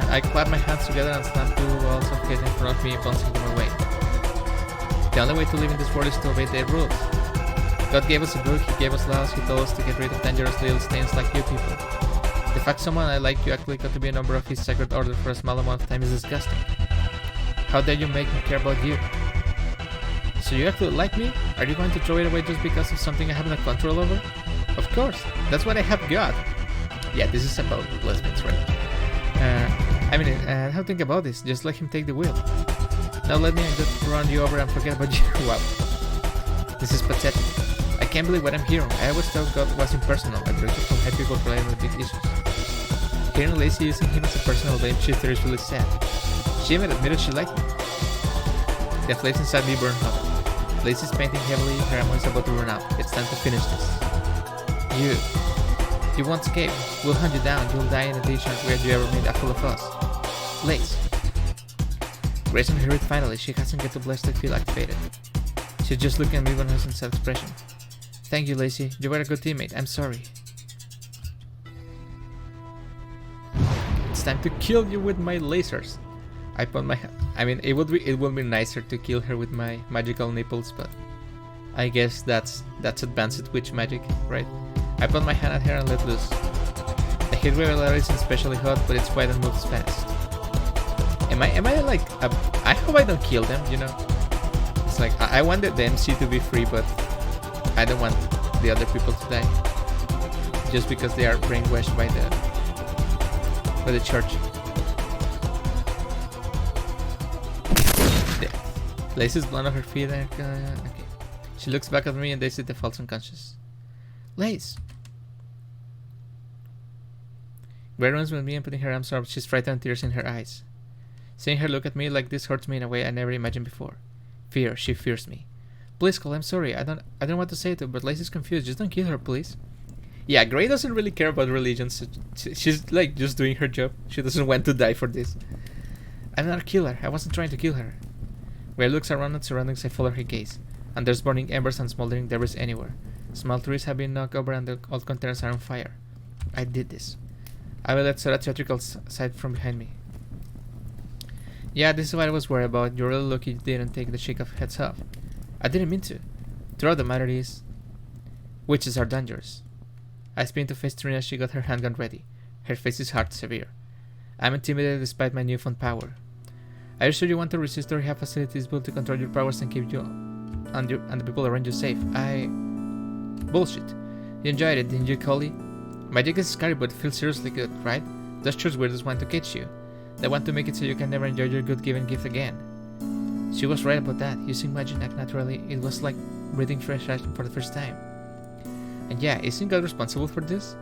I clap my hands together and slam 2 walls of hate in front of me, bouncing them away. The only way to live in this world is to obey their rules. God gave us a book, He gave us laws, He told us to get rid of dangerous little stains like you people. The fact someone I like you actually got to be a member of His sacred order for a small amount of time is disgusting. How dare you make me care about you? So you actually like me? Are you going to throw it away just because of something I have no control over? Of course, that's what I have got. Yeah, this is about lesbians, right? How to think about this? Just let him take the wheel. Now let me just run you over and forget about you. Wow. This is pathetic. I can't believe what I'm hearing. I always thought God was impersonal, a director from high people related with big issues. Hearing Lacey using him as a personal blame shifter is really sad. She even admitted she liked me. The flames inside me burn hot. Lacey's painting heavily, her ammo is about to run out. It's time to finish this. You won't escape. We'll hunt you down. You'll die in a ditch where you ever made a fool of us. Lace. Grayson heard it finally. She hasn't got the blasted field activated. She's just looking at me with her sad expression. Thank you, Lacey. You were a good teammate. I'm sorry. It's time to kill you with my lasers. I put my... it would be nicer to kill her with my magical nipples, but I guess that's advanced witch magic, right? I put my hand at her and let loose. The hit wave isn't especially hot, but it's wide and moves fast. Am I like... I hope I don't kill them, you know? It's like, I wanted the MC to be free, but I don't want the other people to die. Just because they are brainwashed by the church. Lacey's blown off her feet. Okay. She looks back at me and Daisy falls unconscious. Lace! Gray runs with me and putting her arms around. She's frightened, tears in her eyes. Seeing her look at me like this hurts me in a way I never imagined before. Fear. She fears me. Please, Cole, I'm sorry. I don't want to say it, but Lacey's confused. Just don't kill her, please. Yeah, Gray doesn't really care about religion. So she's like just doing her job. She doesn't want to die for this. I'm not a killer. I wasn't trying to kill her. Gray looks around at surroundings. I follow her gaze. And there's burning embers and smoldering debris anywhere. Small trees have been knocked over and the old containers are on fire. I did this. I will let Sora theatrical side from behind me. Yeah, this is what I was worried about. You're really lucky you didn't take the shake of heads off. I didn't mean to. Throughout the matter is, witches are dangerous. I spin to face Trina as she got her handgun ready. Her face is hard, severe. I'm intimidated despite my newfound power. Are you sure you want to resist or have facilities built to control your powers and keep you and the people around you safe? Bullshit. You enjoyed it, didn't you, Collie? Magic is scary, but it feels seriously good, right? Those church weirdos want to catch you. They want to make it so you can never enjoy your good-given gift again. She was right about that. Using magic naturally, it was like breathing fresh air for the first time. And yeah, isn't God responsible for this?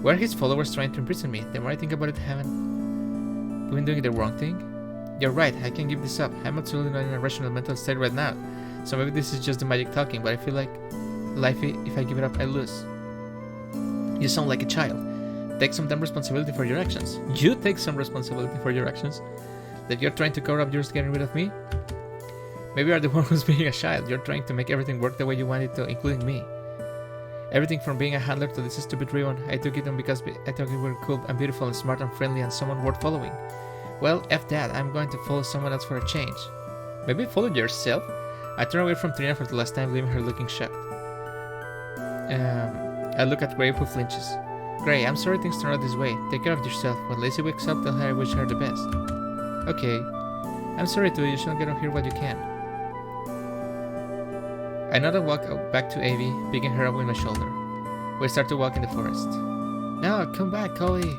Were his followers trying to imprison me? The more I think about it, haven't been doing the wrong thing? You're right, I can give this up. I'm absolutely not in a rational mental state right now. So maybe this is just the magic talking, but I feel like if I give it up, I lose. You sound like a child. Take some damn responsibility for your actions. You take some responsibility for your actions. That you're trying to cover up yours getting rid of me? Maybe you're the one who's being a child. You're trying to make everything work the way you want it to, including me. Everything from being a handler to this stupid ribbon, I took it on because I thought you were cool and beautiful and smart and friendly and someone worth following. Well, F that, I'm going to follow someone else for a change. Maybe follow yourself? I turn away from Trina for the last time, leaving her looking shocked. I look at Gray, who flinches. Gray, I'm sorry things turned out this way. Take care of yourself. When Lacey wakes up, tell her I wish her the best. Okay. I'm sorry too, you shouldn't get on here while you can. I nod and walk back to Avi, picking her up with my shoulder. We start to walk in the forest. No, come back, Collie.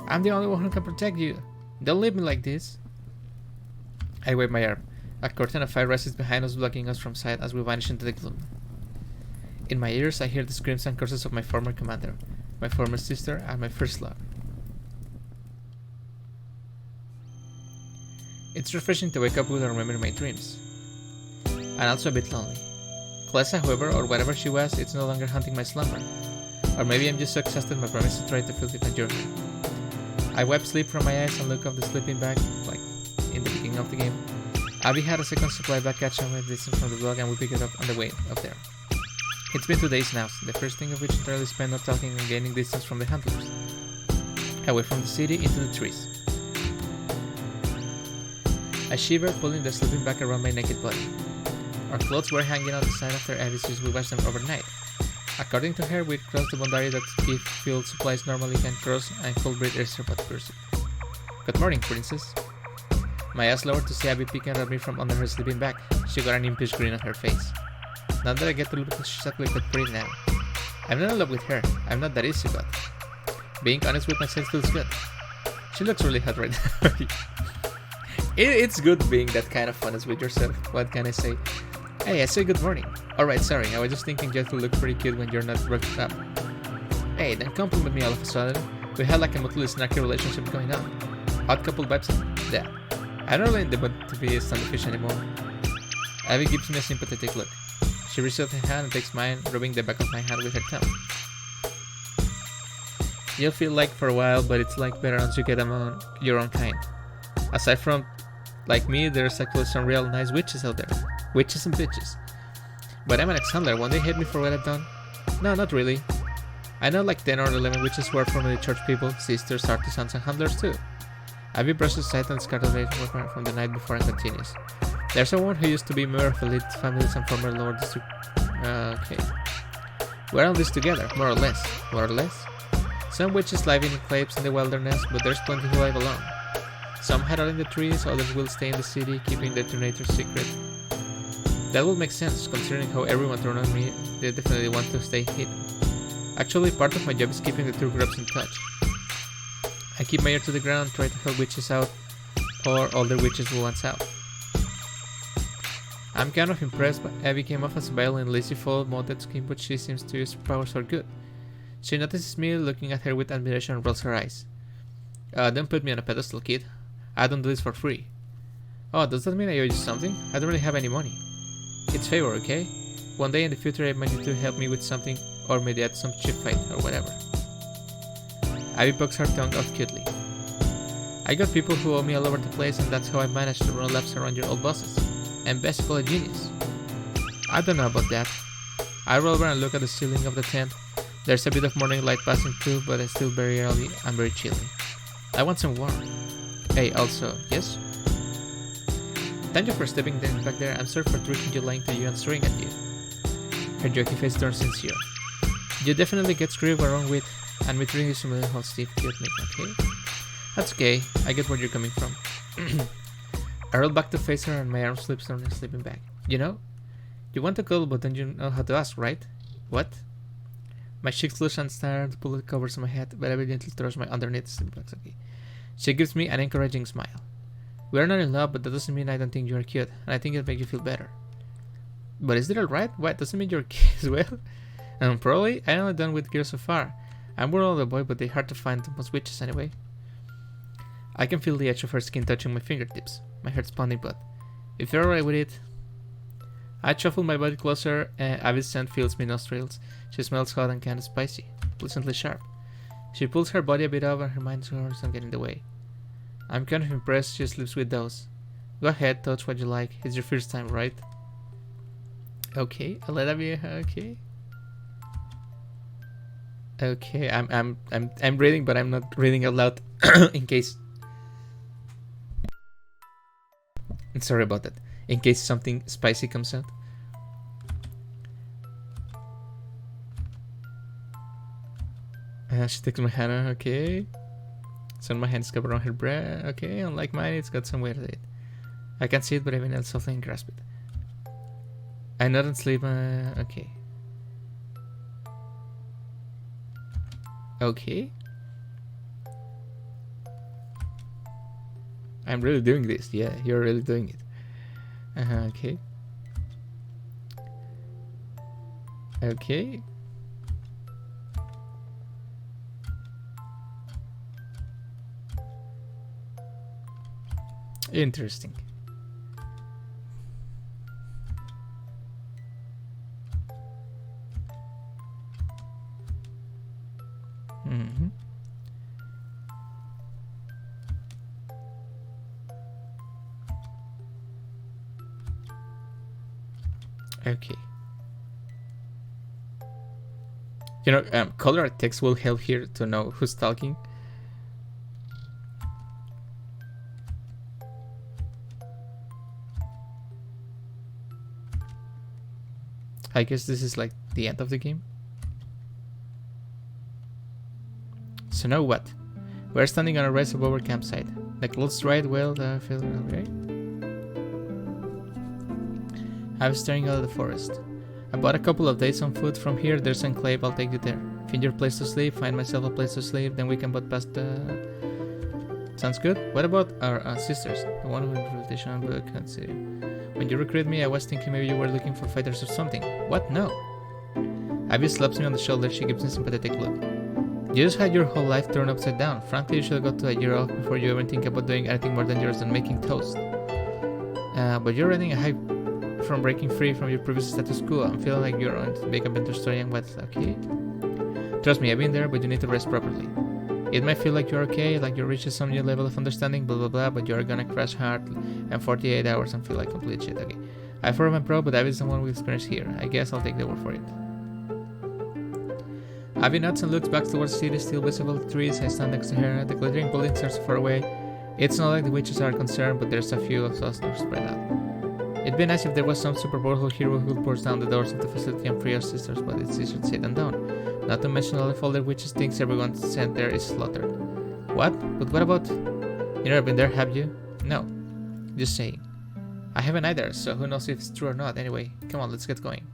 I'm the only one who can protect you. Don't leave me like this. I wave my arm. A curtain of fire rises behind us, blocking us from sight as we vanish into the gloom. In my ears, I hear the screams and curses of my former commander, my former sister, and my first love. It's refreshing to wake up without remembering my dreams. And also a bit lonely. Klessa, however, or whatever she was, it's no longer haunting my slumber. Or maybe I'm just so exhausted my promise to try to fill it a journey. I wipe sleep from my eyes and look off the sleeping bag, like in the beginning of the game. Abby had a second supply bag catch on with distance from the dog and we pick it up on the way up there. It's been 2 days now, the first thing of which entirely spent not talking and gaining distance from the handlers. Away from the city into the trees. I shiver, pulling the sleeping bag around my naked body. Our clothes were hanging on the side of our Abby since we washed them overnight. According to her, we'd crossed the boundary that give fuel supplies normally can cross and cold breed air but pursuit. Good morning, princess. My eyes lowered to see Abby peeking at me from under her sleeping bag. She got an impish grin on her face. Now that I get to look exactly that pretty now. I'm not in love with her. I'm not that easy, but... Being honest with myself feels good. She looks really hot right now. It's good being that kind of honest with yourself. What can I say? Hey, I say good morning. Alright, sorry, I was just thinking Jeff will look pretty cute when you're not roughed up. Hey, don't compliment me all of a sudden. We had like a mutually snarky relationship going on. Odd couple vibes? Yeah. I don't really in the mood to be a standoffish anymore. Abby gives me a sympathetic look. She reaches out her hand and takes mine, rubbing the back of my hand with her tongue. You'll feel like for a while, but it's like better once you get among your own kind. Aside from like me, there's actually some real nice witches out there. Witches and bitches. But I'm an ex-handler. Won't they hate me for what I've done? No, not really. I know like 10 or 11 witches who are formerly church people, sisters, artisans, and handlers too. Abby brushes aside and scarlet from the night before and continues. There's someone who used to be a member of elite families and former lower district. Okay. We're on this together, more or less. More or less? Some witches live in caves in the wilderness, but there's plenty who live alone. Some hide out in the trees, others will stay in the city, keeping their detonator secret. That will make sense, considering how everyone turned on me. They definitely want to stay hidden. Actually, part of my job is keeping the two groups in touch. I keep my ear to the ground, try to help witches out, or older witches who want out. I'm kind of impressed, but Abby came off as vile and lazy full mounted skin, but she seems to use her powers for good. She notices me, looking at her with admiration, and rolls her eyes. Don't put me on a pedestal, kid. I don't do this for free. Oh, does that mean I owe you something? I don't really have any money. It's favor, okay? One day in the future I might need to help me with something, or maybe at some cheap fight, or whatever. Abby pokes her tongue out cutely. I got people who owe me all over the place, and that's how I managed to run laps around your old bosses. I'm basically a genius. I don't know about that. I roll over and look at the ceiling of the tent. There's a bit of morning light passing through, but it's still very early and very chilly. I want some warmth. Hey, also, yes? Thank you for stepping back there. I'm sorry for tricking you, lying to you, and swearing at you. Her jokey face turns sincere. You definitely get screwed around with, and me treating you similar how Steve killed me, okay? That's okay. I get where you're coming from. I roll back to face her, and my arm slips on her sleeping bag. You know? You want to cuddle, but don't you know how to ask, right? What? My cheeks flush and start to pull the covers on my head, but I evidently throws my underneath sleeping bags, okay? She gives me an encouraging smile. We are not in love, but that doesn't mean I don't think you are cute, and I think it'll make you feel better. But is that alright? What? Doesn't mean you're gay as well? Probably, I only done with girls so far. I'm more of a boy, but they're hard to find most witches anyway. I can feel the edge of her skin touching my fingertips. My heart's pounding, but if you're alright with it... I shuffle my body closer, and Abby's scent fills my nostrils. She smells hot and kinda spicy, pleasantly sharp. She pulls her body a bit up and her mind starts to get in the way. I'm kind of impressed she sleeps with those. Go ahead, touch what you like. It's your first time, right? Okay, I'll let Abby. Okay. Okay, I'm reading, but I'm not reading out loud in case. Sorry about that. In case something spicy comes out. She takes my hand. Okay. So my hand's covered on her breast. Okay, unlike mine, it's got some weight to it. I can see it, but even else softly and grasp it. I nod and sleep. Okay. Okay. I'm really doing this. Yeah, you're really doing it. Okay. Okay. Interesting. Mm-hmm. Okay. You know, color text will help here to know who's talking. I guess this is like the end of the game. So now what? We're standing on a rise above our campsite. The clothes dried well, the feel right? I was staring out of the forest. About a couple of days on foot from here, there's an enclave, I'll take you there. Find your place to sleep, find myself a place to sleep, then we can put past the... Sounds good. What about our sisters? The one with the invitation book, let's see. When you recruited me, I was thinking maybe you were looking for fighters or something. What? No. Abby slaps me on the shoulder, she gives me a sympathetic look. You just had your whole life turned upside down. Frankly, you should go to a year off before you even think about doing anything more dangerous than making toast. But you're riding a high from breaking free from your previous status quo. I'm feeling like you're on to big adventure story and what's okay. Trust me, I've been there, but you need to rest properly. It might feel like you're okay, like you're reaching some new level of understanding, blah blah blah, but you're gonna crash hard and 48 hours and feel like complete shit. Okay. I thought I'm pro, but Abby's the one with experience here. I guess I'll take the word for it. Abby nods and looks back towards the city, still visible trees. I stand next to her. The glittering buildings are so far away. It's not like the witches are concerned, but there's a few of us spread out. It'd be nice if there was some super powerful hero who burst down the doors of the facility and free our sisters, but it's easier said than done. Not to mention all the folder witches thinks everyone sent there is slaughtered. What? But what about... You never been there, have you? No. Just saying. I haven't either, so who knows if it's true or not. Anyway, come on, let's get going.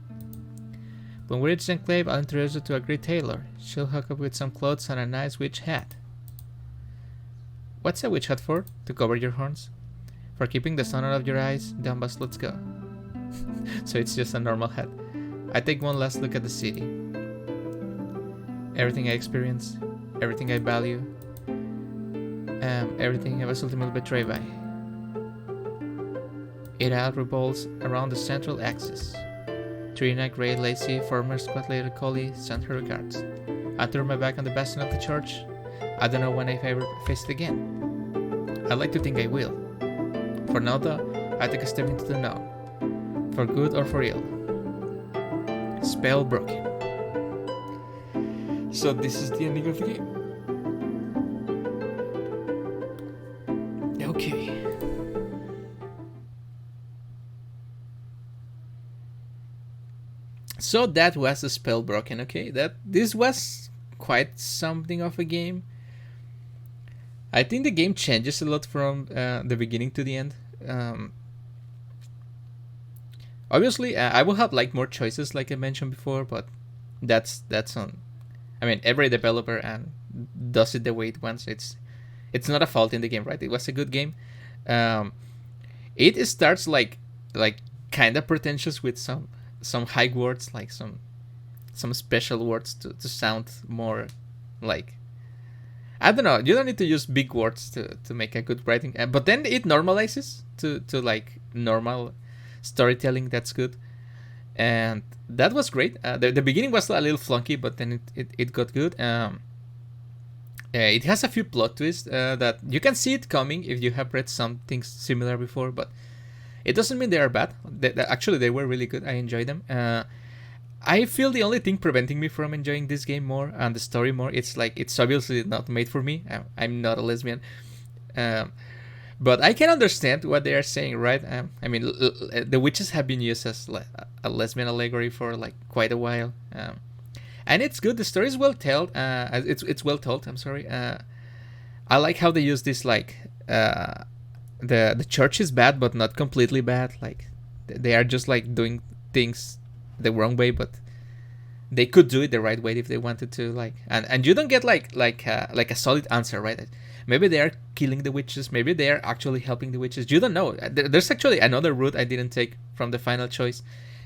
When we reach the enclave, I'll introduce you to a great tailor. She'll hook up with some clothes and a nice witch hat. What's a witch hat for? To cover your horns? For keeping the sun out of your eyes? Dumbus, let's go. So it's just a normal hat. I take one last look at the city. Everything I experience, everything I value, everything I was ultimately betrayed by. It all revolves around the central axis. Trina, Grey, Lacey, former squad leader Collie, sent her regards. I turn my back on the bastion of the church. I don't know when I've ever faced it again. I'd like to think I will. For now though, I take a step into the unknown. For good or for ill. Spellbroken. So this is the ending of the game. Okay. So that was a Spellbroken, okay? This was quite something of a game. I think the game changes a lot from the beginning to the end. Obviously, I will have like more choices, like I mentioned before, but that's on. I mean, every developer does it the way it wants. It's not a fault in the game, right? It was a good game. It starts like kind of pretentious with some high words, like some special words to sound more like, I don't know, you don't need to use big words to make a good writing, but then it normalizes to like normal storytelling. That's good, and that was great. The beginning was a little flunky, but then it got good. It has a few plot twists that you can see it coming if you have read some things similar before, but it doesn't mean they are bad. Actually, they were really good. I enjoyed them. I feel the only thing preventing me from enjoying this game more and the story more, it's obviously not made for me. I'm not a lesbian. But I can understand what they are saying, right? I mean, the witches have been used as a lesbian allegory for like quite a while. And it's good. The story is well told. It's well told. I'm sorry. I like how they use this like... The church is bad, but not completely bad. Like they are just like doing things the wrong way, but they could do it the right way if they wanted to. Like and you don't get like a solid answer, right? Maybe they are killing the witches. Maybe they are actually helping the witches. You don't know. There's actually another route I didn't take from the final choice.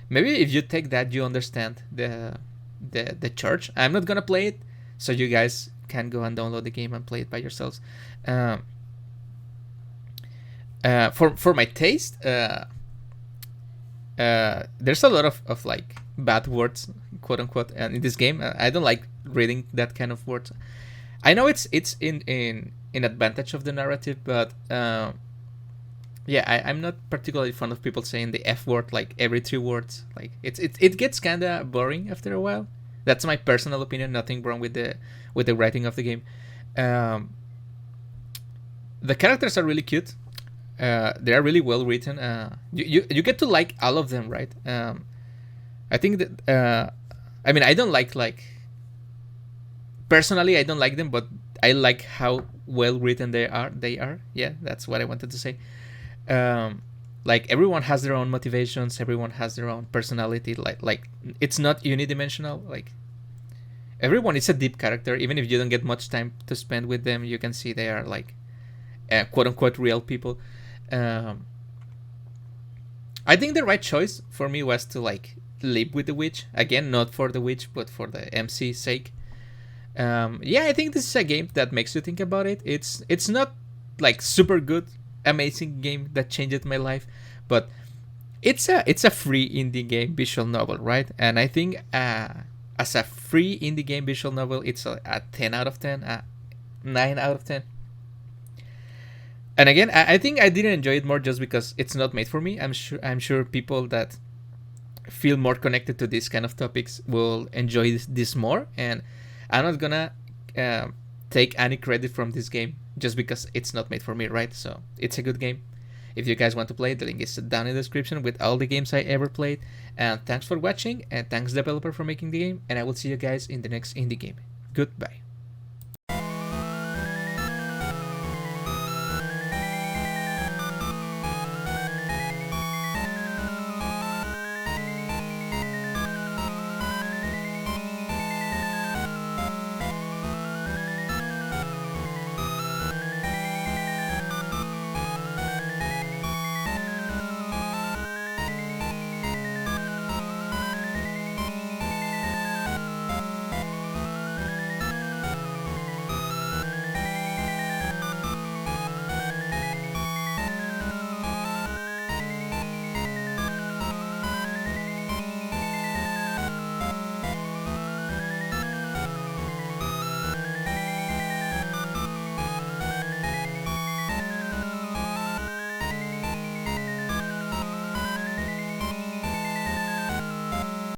Maybe if you take that, you understand the church. I'm not gonna play it, so you guys can go and download the game and play it by yourselves. For my taste, there's a lot of like bad words, quote unquote, and in this game I don't like reading that kind of words. I know it's in advantage of the narrative, but yeah, I'm not particularly fond of people saying the F word like every 3 words. Like it gets kind of boring after a while. That's my personal opinion. Nothing wrong with the writing of the game. The characters are really cute. They are really well written. You get to like all of them, right? I think that I mean I don't like personally I don't like them, but I like how well written they are. Yeah, that's what I wanted to say. Like everyone has their own motivations. Everyone has their own personality. Like it's not unidimensional. Like everyone is a deep character. Even if you don't get much time to spend with them, you can see they are like quote unquote real people. Um, I think the right choice for me was to like live with the witch again, not for the witch, but for the MC's sake. Yeah, I think this is a game that makes you think about it. It's not like super good, amazing game that changed my life, but it's a free indie game visual novel, right? And I think as a free indie game visual novel, it's a 10 out of 10, 9 out of 10. And again, I think I didn't enjoy it more just because it's not made for me. I'm sure people that feel more connected to these kind of topics will enjoy this more, and I'm not gonna uh, take any credit from this game just because it's not made for me, right? So it's a good game. If you guys want to play, the link is down in the description with all the games I ever played. And thanks for watching, and thanks developer for making the game, and I will see you guys in the next indie game. Goodbye.